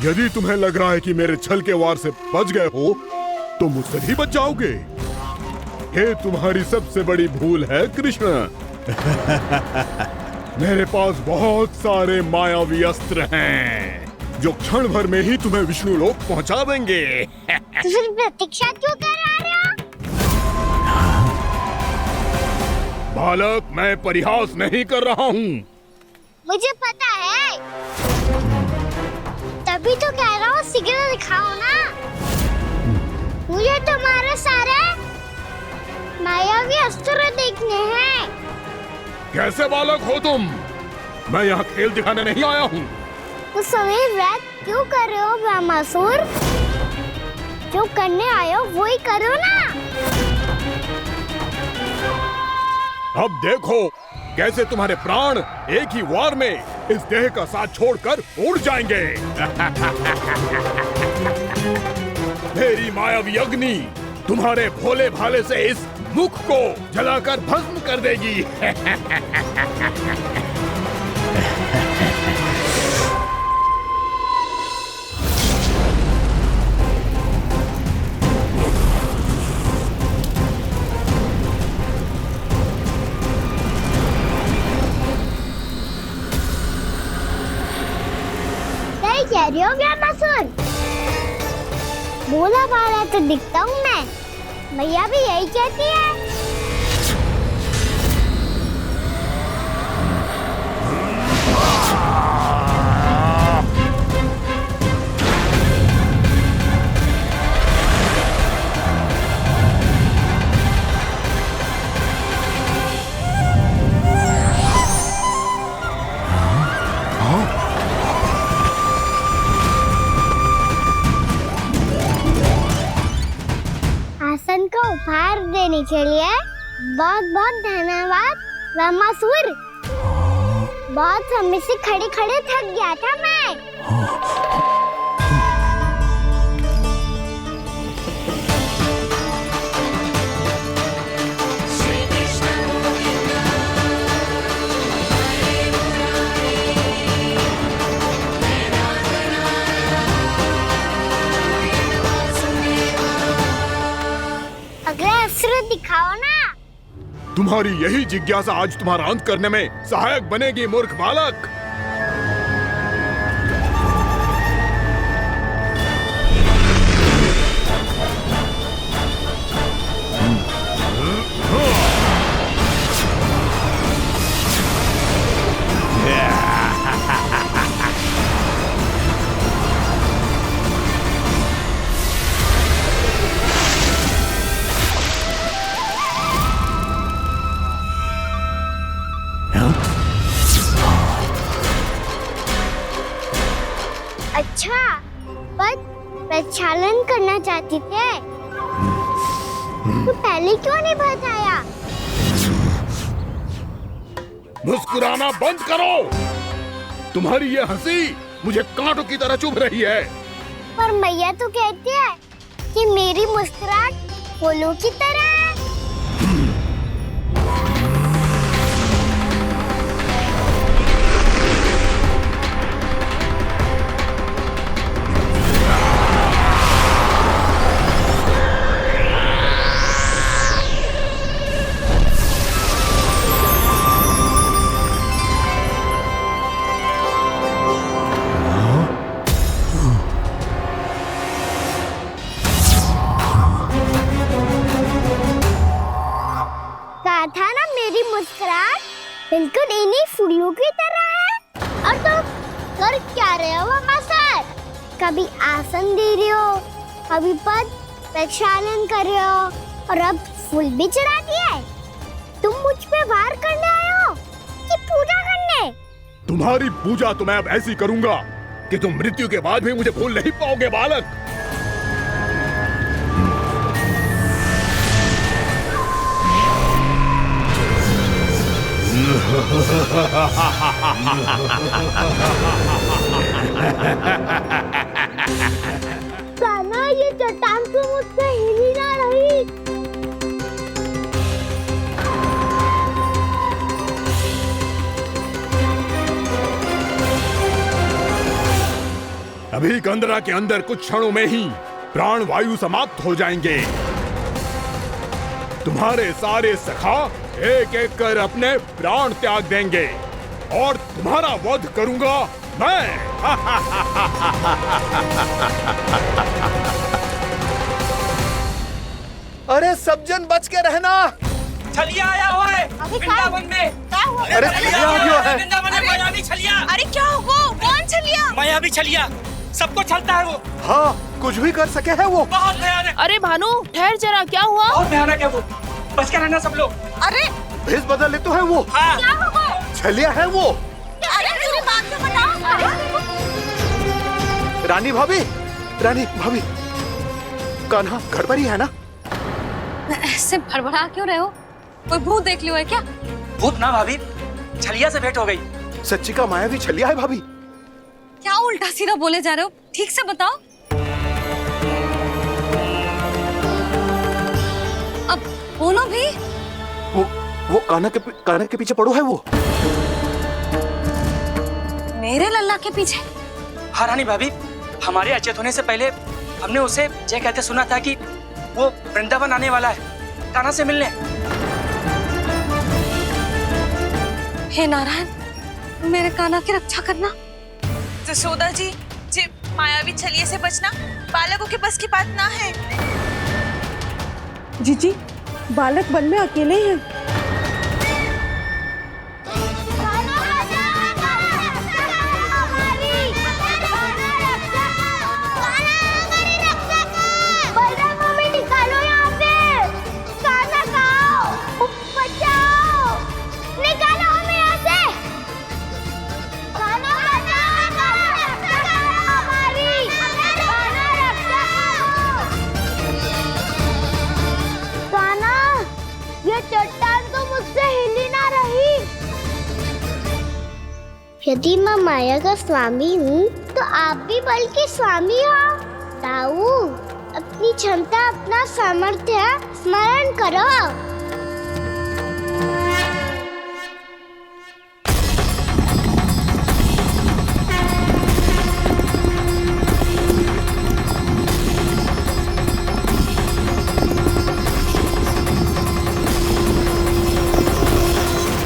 यदि तुम्हें लग रहा है कि मेरे छल के वार से बच गए हो तो मुझसे भी बच जाओगे। ये तुम्हारी सबसे बड़ी भूल है कृष्ण। मेरे पास बहुत सारे मायावी अस्त्र हैं जो क्षण भर में ही तुम्हें विष्णु लोक पहुंचा देंगे। तो फिर प्रतीक्षा क्यों कर रहे हो? बालक, मैं परिहास नहीं कर रहा हूँ। मुझे पता है, तभी तो कह रहा हूँ शीघ्र दिखाओ ना। मुझे तुम्हारे सारे मायावी अस्त्र देखने हैं। कैसे बालक हो तुम? मैं यहाँ खेल दिखाने नहीं आया हूँ। उस समय व्रत क्यों कर रहे हो ब्रह्मासुर? जो करने आए हो वो ही करो ना। अब देखो कैसे तुम्हारे प्राण एक ही वार में इस देह का साथ छोड़कर उड़ जाएंगे। मेरी मायावी अग्नि तुम्हारे भोले भाले से इस मुख को जलाकर भस्म कर देगी। सही कह रही हो ब्रह्मासुर। भोला भाला तो दिखता हूँ मैं, मैया भी यही कहती है। आसन को उपहार देने के लिए बहुत बहुत धन्यवाद ब्रह्मासुर। बहुत समय से खड़े खड़े थक गया था मैं। अगला अस्त्र दिखाओ ना। तुम्हारी यही जिज्ञासा आज तुम्हारा अंत करने में सहायक बनेगी मूर्ख बालक। अच्छा, पर प्रक्षालन करना चाहती थे तो पहले क्यों नहीं बताया? मुस्कुराना बंद करो। तुम्हारी ये हंसी मुझे कांटों की तरह चुभ रही है। पर मैया तो कहती है कि मेरी मुस्कुराहट फूलों की तरह है। था ना मेरी मुस्कुराहट बिल्कुल इन्हीं फूलों की तरह है। और तुम कर क्या रहे हो ब्रह्मासुर? कभी आसन दे रहे हो, कभी पद प्रक्षालन कर रहे हो और अब फूल भी चढ़ा दिए। तुम मुझ पे वार करने आए हो कि पूजा करने? तुम्हारी पूजा तो मैं अब ऐसी करूंगा कि तुम मृत्यु के बाद भी मुझे भूल नहीं पाओगे बालक। कान्हा, ये चट्टान तो मुझसे हिल ही ना रही। अभी कंदरा के अंदर कुछ क्षणों में ही प्राण वायु समाप्त हो जाएंगे। तुम्हारे सारे सखा एक एक कर अपने प्राण त्याग देंगे और तुम्हारा वध करूंगा मैं। अरे सब जन बच के रहना। छलिया आया हुआ है वृंदावन में। क्या हुआ? अरे छलिया आ गया है वृंदावन में मायावी छलिया। अरे क्या हुआ? कौन छलिया? मायावी छलिया, सबको छलता है वो। हाँ, कुछ भी कर सके है वो। बहुत भयानक। अरे भानु ठहर जरा, क्या हुआ? बहुत भयानक है वो, बच के रहना सब लोग। अरे भेष बदल ले तो है वो। हाँ। क्या हुआ? छलिया है वो। अरे पूरी बात तो बताओ। रानी भाभी, रानी भाभी, कान्हा घर पर ही है ना? ऐसे भड़बड़ा क्यों रहे हो? कोई भूत देख लियो है क्या? भूत ना भाभी, छलिया से भेंट हो गई। सच्ची का मायावी छलिया है भाभी। क्या उल्टा सीधा बोले जा रहे हो? ठीक से बताओ। अब बोलो भी। वो कान्हा के पीछे पड़ो है वो। मेरे लल्ला के पीछे? हाँ रानी भाभी, हमारे अचेत होने से पहले हमने उसे ये कहते सुना था कि वो वृंदावन आने वाला है कान्हा से मिलने। हे नारायण, मेरे कान्हा की रक्षा करना। जसोदा जी, मायावी छलिए से बचना बालकों के बस की बात ना है। जीजी, बालक वन में अकेले हैं। यदि मैं माया का स्वामी हूँ तो आप भी बल के स्वामी हो। ताऊ, अपनी क्षमता, अपना सामर्थ्य स्मरण करो।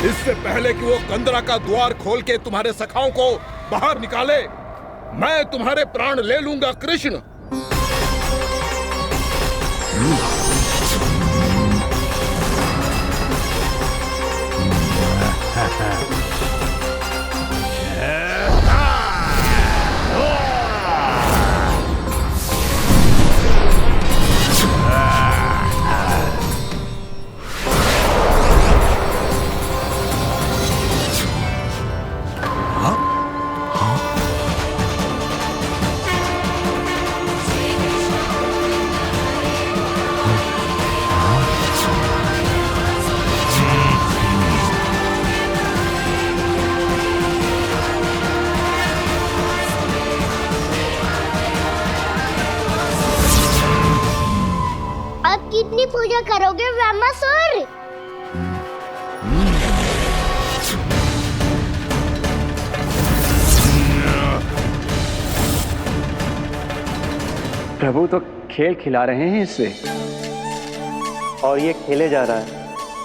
इससे पहले कि वो कंदरा का द्वार खोल के तुम्हारे सखाओं को बाहर निकाले, मैं तुम्हारे प्राण ले लूंगा कृष्ण। कितनी पूजा करोगे ब्रह्मासुर? प्रभु तो खेल खिला रहे हैं इससे। और ये खेले जा रहा है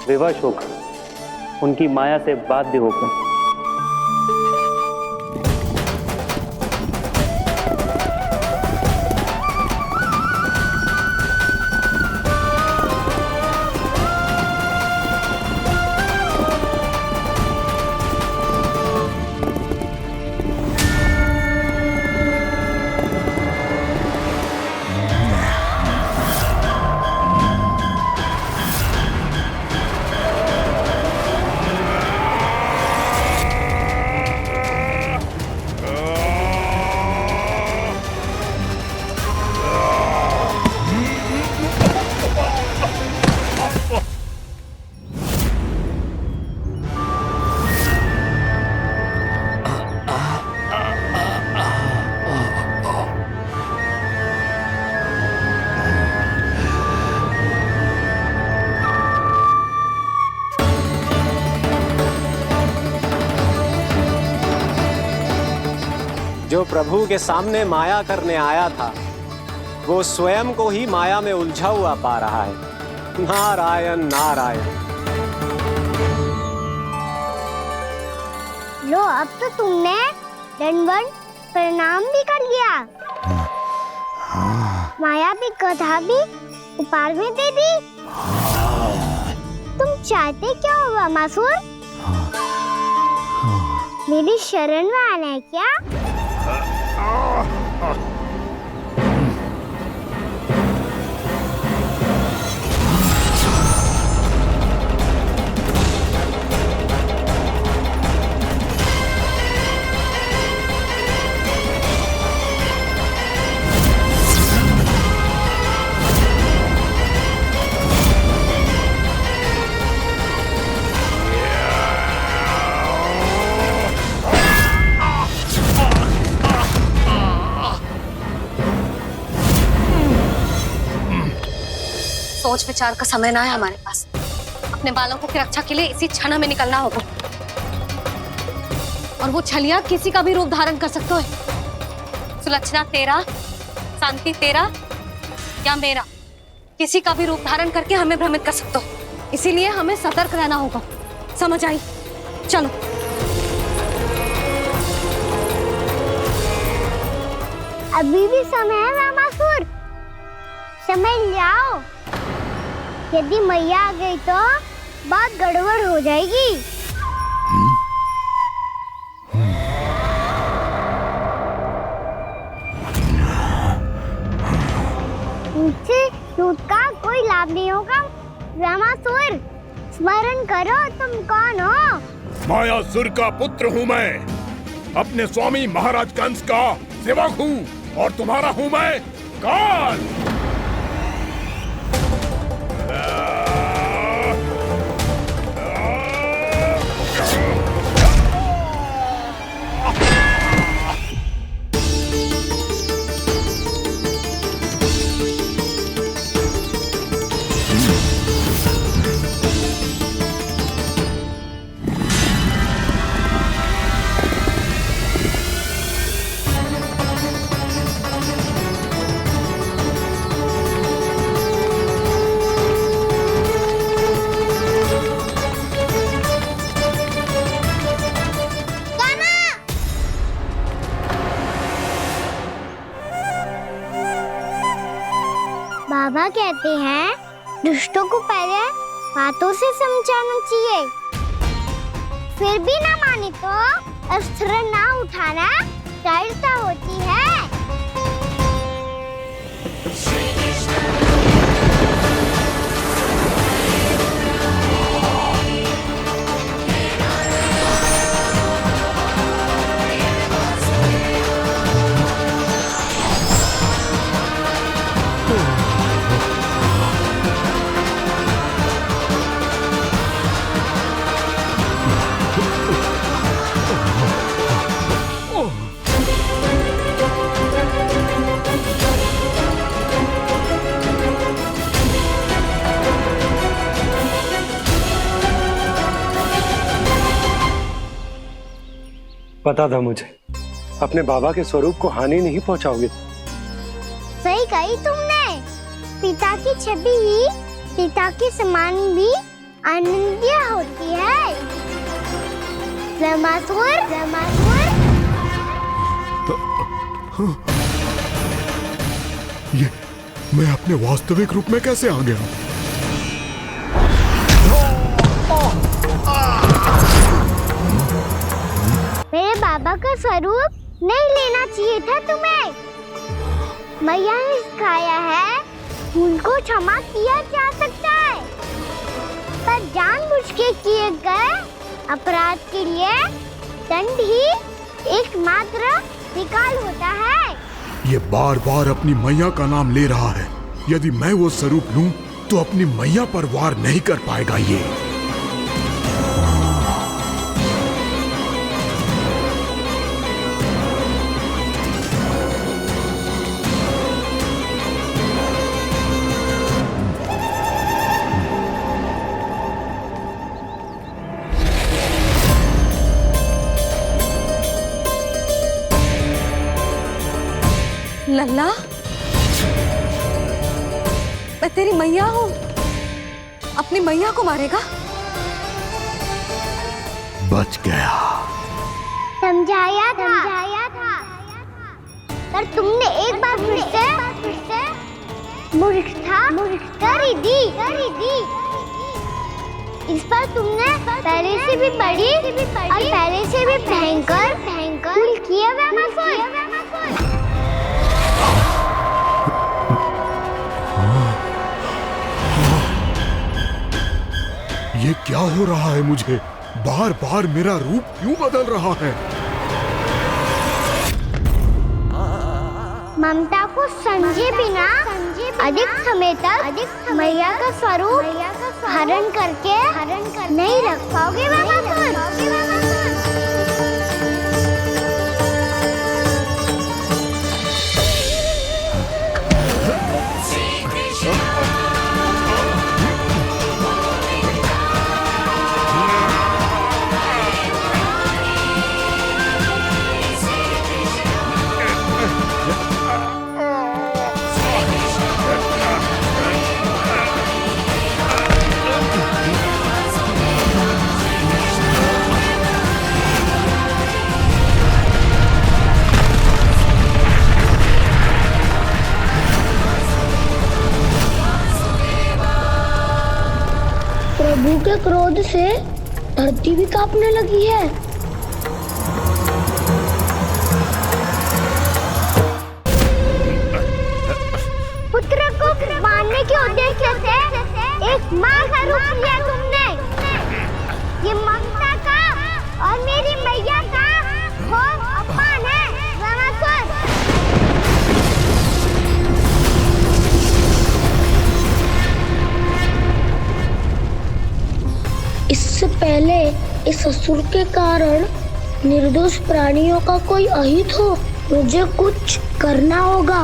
विवश होकर, उनकी माया से बाध्य होकर। जो प्रभु के सामने माया करने आया था, वो स्वयं को ही माया में उलझा हुआ पा रहा है। नारायण नारायण। लो, अब तो तुमने दंडवत प्रणाम भी कर लिया, माया भी, कथा भी, उपहार भी दे दी। तुम चाहते क्या हो ब्रह्मासुर? मेरी शरण में आना है क्या? सोच विचार का समय ना है हमारे पास। अपने बालकों की रक्षा के लिए इसी क्षण हमें निकलना होगा। और वो छलिया किसी का भी रूप धारण कर सकते हो। सुलक्षणा तेरा, शांति तेरा या मेरा, किसी का भी रूप धारण करके हमें भ्रमित कर सकते हो। इसीलिए हमें सतर्क रहना होगा। समझ आई? चलो। अभी भी समय है रामासुर, समय लाओ। यदि मैया आ गई तो बात गड़बड़ हो जाएगी। मुझसे दूध का कोई लाभ नहीं होगा। रामासुर, स्मरण करो तुम कौन हो। मायासुर का पुत्र हूँ मैं, अपने स्वामी महाराज कंस का सेवक हूँ, और तुम्हारा हूँ मैं काल। बाबा कहते हैं दुष्टों को पहले बातों से समझाना चाहिए, फिर भी ना माने तो अस्त्र ना उठाना दृढ़ता होती है। पता था मुझे, अपने बाबा के स्वरूप को हानि नहीं पहुंचाओगे। सही कही तुमने। पिता की छवि ही पिता के समान भी आनंदीय होती है। रामासुर, रामासुर। ये मैं अपने वास्तविक रूप में कैसे आ गया? मेरे बाबा का स्वरूप नहीं लेना चाहिए था तुम्हें। मैया ने सिखाया है भूल को क्षमा किया जा सकता है, पर जानबूझ के किए गए अपराध के लिए दंड ही एकमात्र विकल्प होता है। ये बार बार अपनी मैया का नाम ले रहा है। यदि मैं वो स्वरूप लूं तो अपनी मैया पर वार नहीं कर पाएगा ये। लल्ला, मैं तेरी मैया हूँ, अपनी मैया को मारेगा? बच गया। समझाया था, पर तुमने एक बार फिर से मूर्खता कर ही दी। इस पर तुमने पहले से भी बड़ी और पहले से भी भयंकर भूल किया रामासुर। ये क्या हो रहा है मुझे? बार बार मेरा रूप क्यों बदल रहा है? ममता को समझे बिना अधिक समय तक मैया का स्वरूप हरण करके नहीं रख पाओगे रामासुर। प्रभु के क्रोध से धरती भी कांपने लगी है। पुत्र को मारने के उद्देश्य से एक माँ का रूप लिया तुमने। ये ममता का और मेरी मैया का घोर अपमान है रावणासुर। इससे पहले इस असुर के कारण निर्दोष प्राणियों का कोई अहित हो, मुझे कुछ करना होगा।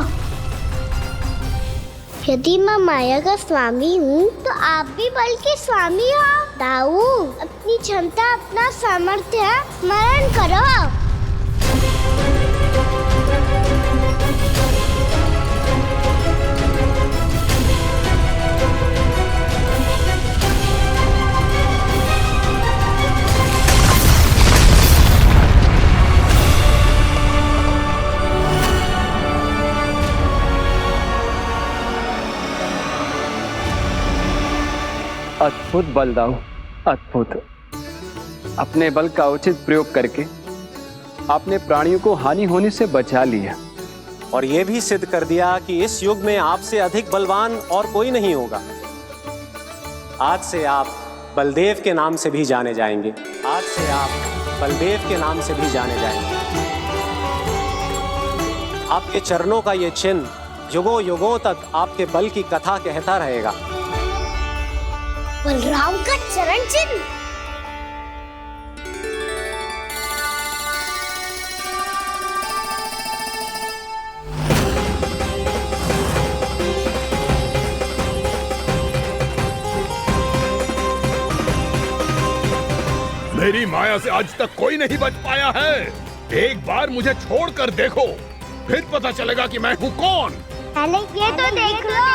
यदि मैं माया का स्वामी हूँ तो आप भी बल के स्वामी हो। दाऊ, अपनी क्षमता, अपना सामर्थ्य स्मरण करो। अद्भुत बलदाऊ, अद्भुत। अपने बल का उचित प्रयोग करके आपने प्राणियों को हानि होने से बचा लिया और ये भी सिद्ध कर दिया कि इस युग में आपसे अधिक बलवान और कोई नहीं होगा। आज से आप बलदेव के नाम से भी जाने जाएंगे। आज से आप बलदेव के नाम से भी जाने जाएंगे। आपके चरणों का ये चिन्ह युगों युगों तक आपके बल की कथा कहता रहेगा। बलराम का चरण चिन्ह। मेरी माया से आज तक कोई नहीं बच पाया है। एक बार मुझे छोड़कर देखो, फिर पता चलेगा कि मैं हूँ कौन। पहले ये तो देख लो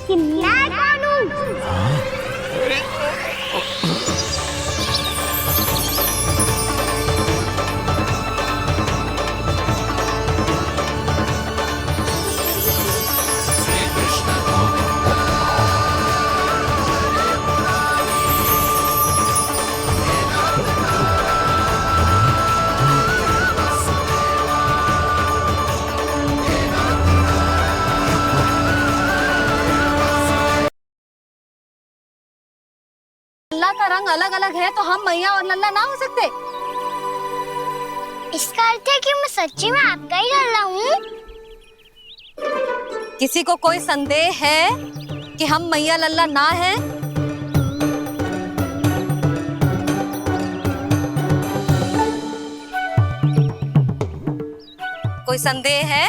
कि मैं कौन हूँ। लल्ला का रंग अलग अलग है तो हम मैया और लल्ला ना हो सकते? इसका अर्थ है कि मैं सच्ची में आपका ही लल्ला हूँ। किसी को कोई संदेह है कि हम मैया लल्ला ना हैं? कोई संदेह है?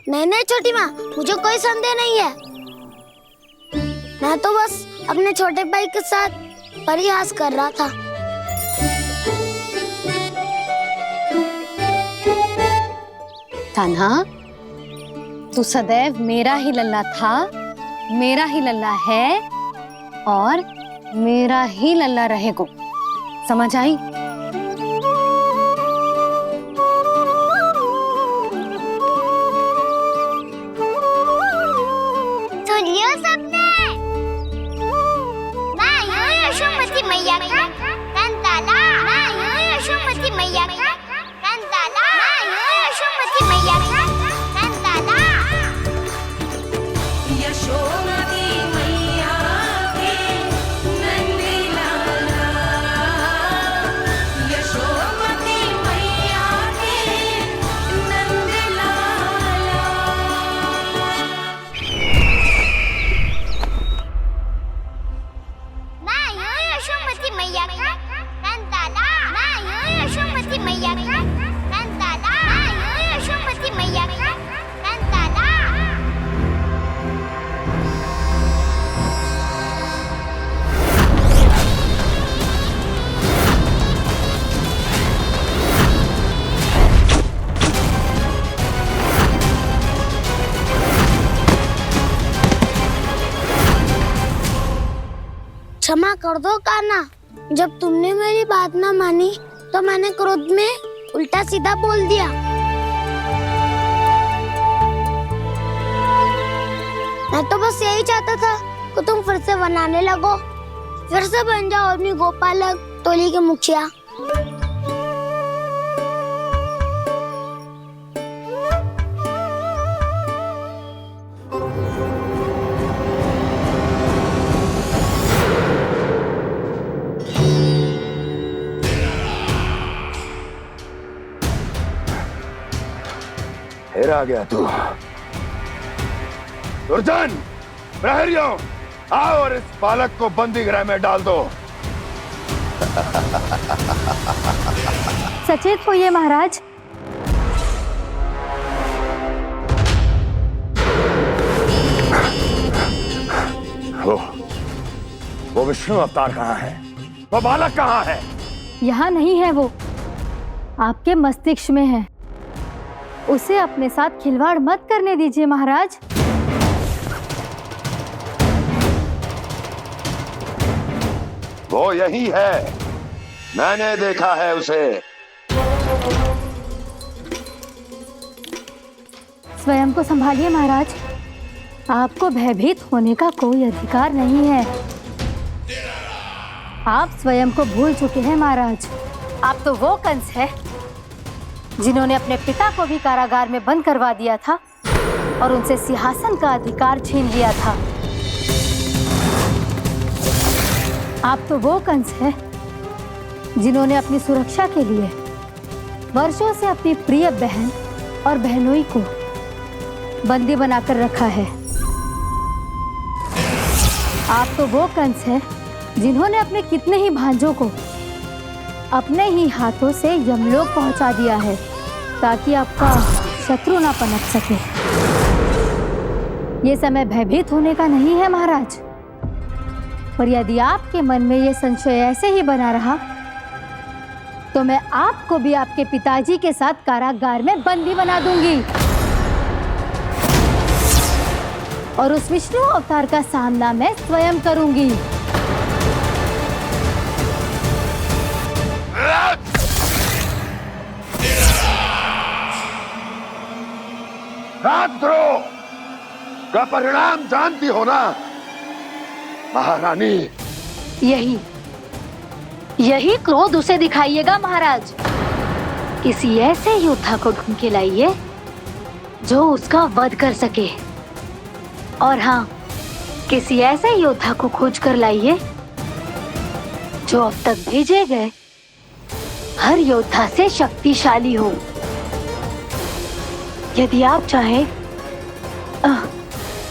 नहीं छोटी माँ, मुझे कोई संदेह नहीं है। मैं तो बस अपने छोटे भाई के साथ परिहास कर रहा था। कान्हा, तू सदैव मेरा ही लल्ला था, मेरा ही लल्ला है और मेरा ही लल्ला रहेगा। समझ आई? सुन लियो सबने, मैं हूँ यशोमती मैया का कंताला। मैं हूँ यशोमती मैया का कंताला। मैं हूँ यशोमती मैया का कंताला। यशोमती मैया के नंदी लाला, यशोमती मैया के नंदी लाला। मैं हूँ यशोमती मैया का कंताला। मैं हूँ यशोमती मैया का कंताला। मैं हूँ यशोमती मैया का कंताला। क्षमा कर दो कान्हा, जब तुमने मेरी बात ना मानी तो मैंने क्रोध में उल्टा सीधा बोल दिया। मैं तो बस यही चाहता था कि तुम फिर से बनाने लगो, फिर से बन जाओ अपनी गोपालक टोली के मुखिया। फिर आ गया तू। दुर्जन, प्रहरियों, आओ और इस बालक को बंदी गृह में डाल दो। सचेत होइए महाराज। वो विष्णु अवतार कहाँ है? वो बालक कहाँ है? यहाँ नहीं है वो, आपके मस्तिष्क में है। उसे अपने साथ खिलवाड़ मत करने दीजिए महाराज। वो यही है, मैंने देखा है उसे। स्वयं को संभालिए महाराज, आपको भयभीत होने का कोई अधिकार नहीं है। आप स्वयं को भूल चुके हैं महाराज। आप तो वो कंस है जिन्होंने अपने पिता को भी कारागार में बंद करवा दिया था और उनसे सिंहासन का अधिकार छीन लिया था। आप तो वो कंस है जिन्होंने अपनी सुरक्षा के लिए वर्षों से अपनी प्रिय बहन और बहनोई को बंदी बनाकर रखा है। आप तो वो कंस है जिन्होंने अपने कितने ही भांजों को अपने ही हाथों से यमलोक पहुंचा दिया है ताकि आपका शत्रु ना पनप सके। ये समय भयभीत होने का नहीं है महाराज, पर यदि आपके मन में ये संशय ऐसे ही बना रहा तो मैं आपको भी आपके पिताजी के साथ कारागार में बंदी बना दूंगी और उस विष्णु अवतार का सामना मैं स्वयं करूंगी। राजद्रोह का परिणाम जानती हो ना महारानी? यही क्रोध उसे दिखाइएगा महाराज। किसी ऐसे योद्धा को ढूंढ के लाइए जो उसका वध कर सके। और हाँ, किसी ऐसे योद्धा को खोज कर लाइए जो अब तक भेजे गए हर योद्धा से शक्तिशाली हो। यदि आप चाहें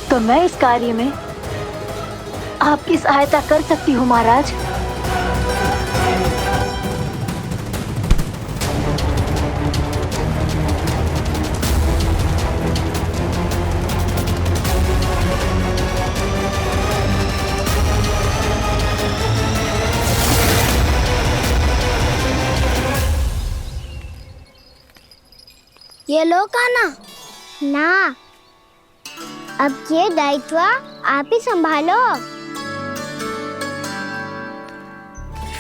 तो मैं इस कार्य में आपकी सहायता कर सकती हूँ महाराज। ये लो कान्हा। ना, अब ये दायित्व आप ही संभालो।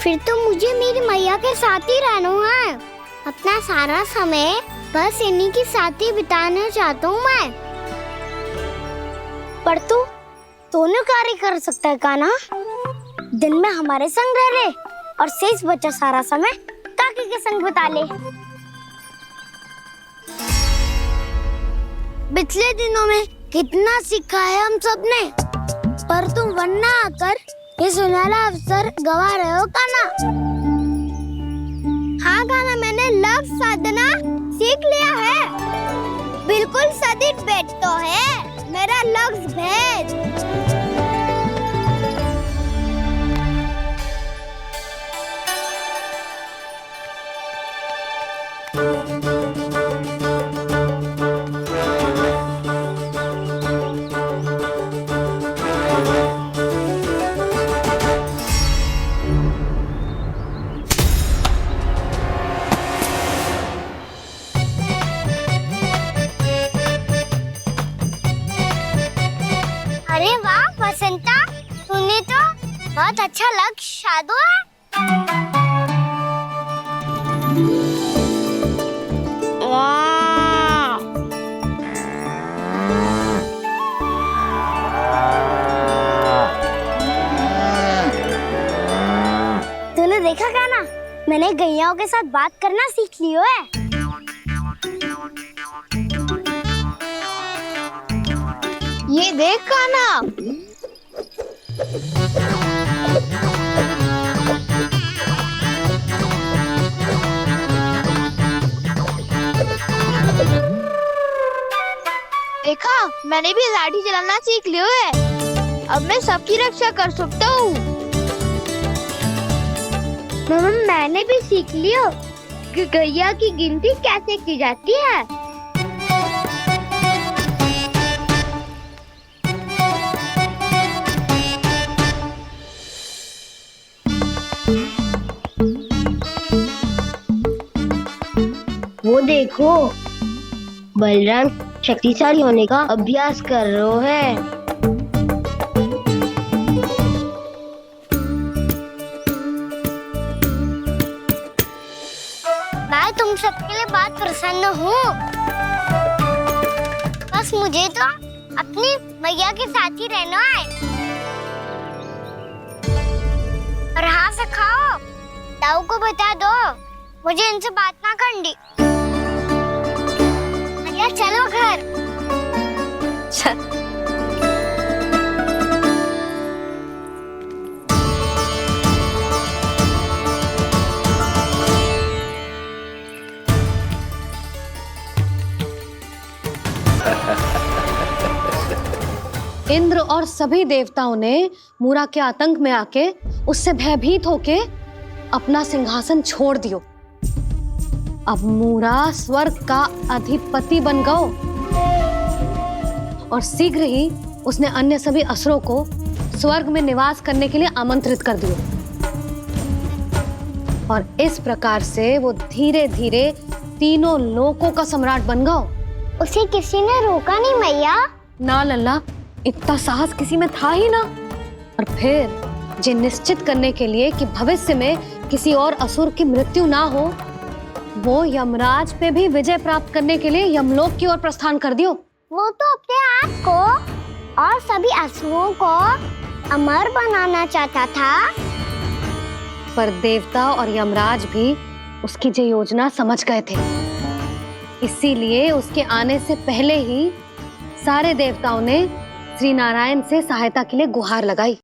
फिर तो मुझे मेरी मैया के साथ ही रहना है। अपना सारा समय बस इन्हीं के साथ ही बिताना चाहता हूँ मैं। पर तू दोनों कार्य कर सकता है कान्हा। दिन में हमारे संग रह ले और शेष बचा सारा समय काकी के संग बिता ले। पिछले दिनों में कितना सीखा है हम सब ने, पर तुम वरना आकर ये सुनहरा अवसर गवा रहे हो कान्हा। हाँ कान्हा, मैंने लक्ष्य साधना सीख लिया है। बिल्कुल सदित भेद तो है मेरा लक्ष्य भेद। अरे वाह बसंता, तूने तो बहुत अच्छा लक्ष्य साधा है। मैंने गैयाओं के साथ बात करना सीख लियो है। ये देख कान्हा, देखा मैंने भी लाठी चलाना सीख लियो है। अब मैं सबकी रक्षा कर सकता हूँ। मम्मा मैंने भी सीख लियो कि गैया की गिनती कैसे की जाती है। वो देखो बलराम शक्तिशाली होने का अभ्यास कर रहे है। मैं तुम सबके लिए बहुत प्रसन्न हूँ। बस मुझे तो अपनी मैया के साथ ही रहना है। और हाँ से खाओ, ताऊ को बता दो मुझे इनसे बात ना करनी। मैया चलो घर। इंद्र और सभी देवताओं ने मूरा के आतंक में आके उससे भयभीत होके अपना सिंहासन छोड़ दियो। अब मूरा स्वर्ग का अधिपति बन गयो और शीघ्र ही उसने अन्य सभी असुरों को स्वर्ग में निवास करने के लिए आमंत्रित कर दियो। और इस प्रकार से वो धीरे धीरे तीनों लोकों का सम्राट बन गयो। उसे किसी ने रोका नहीं मैया? ना लल्ला, इतना साहस किसी में था ही ना। और फिर ये निश्चित करने के लिए कि भविष्य में किसी और असुर की मृत्यु ना हो, वो यमराज पे भी विजय प्राप्त करने के लिए यमलोक की ओर प्रस्थान कर दियो। वो तो अपने आप को और सभी असुरों को अमर बनाना चाहता था। पर देवता और यमराज भी उसकी ये योजना समझ गए थे। इसीलिए उसके आने से पहले ही सारे देवताओं ने श्री नारायण से सहायता के लिए गुहार लगाई।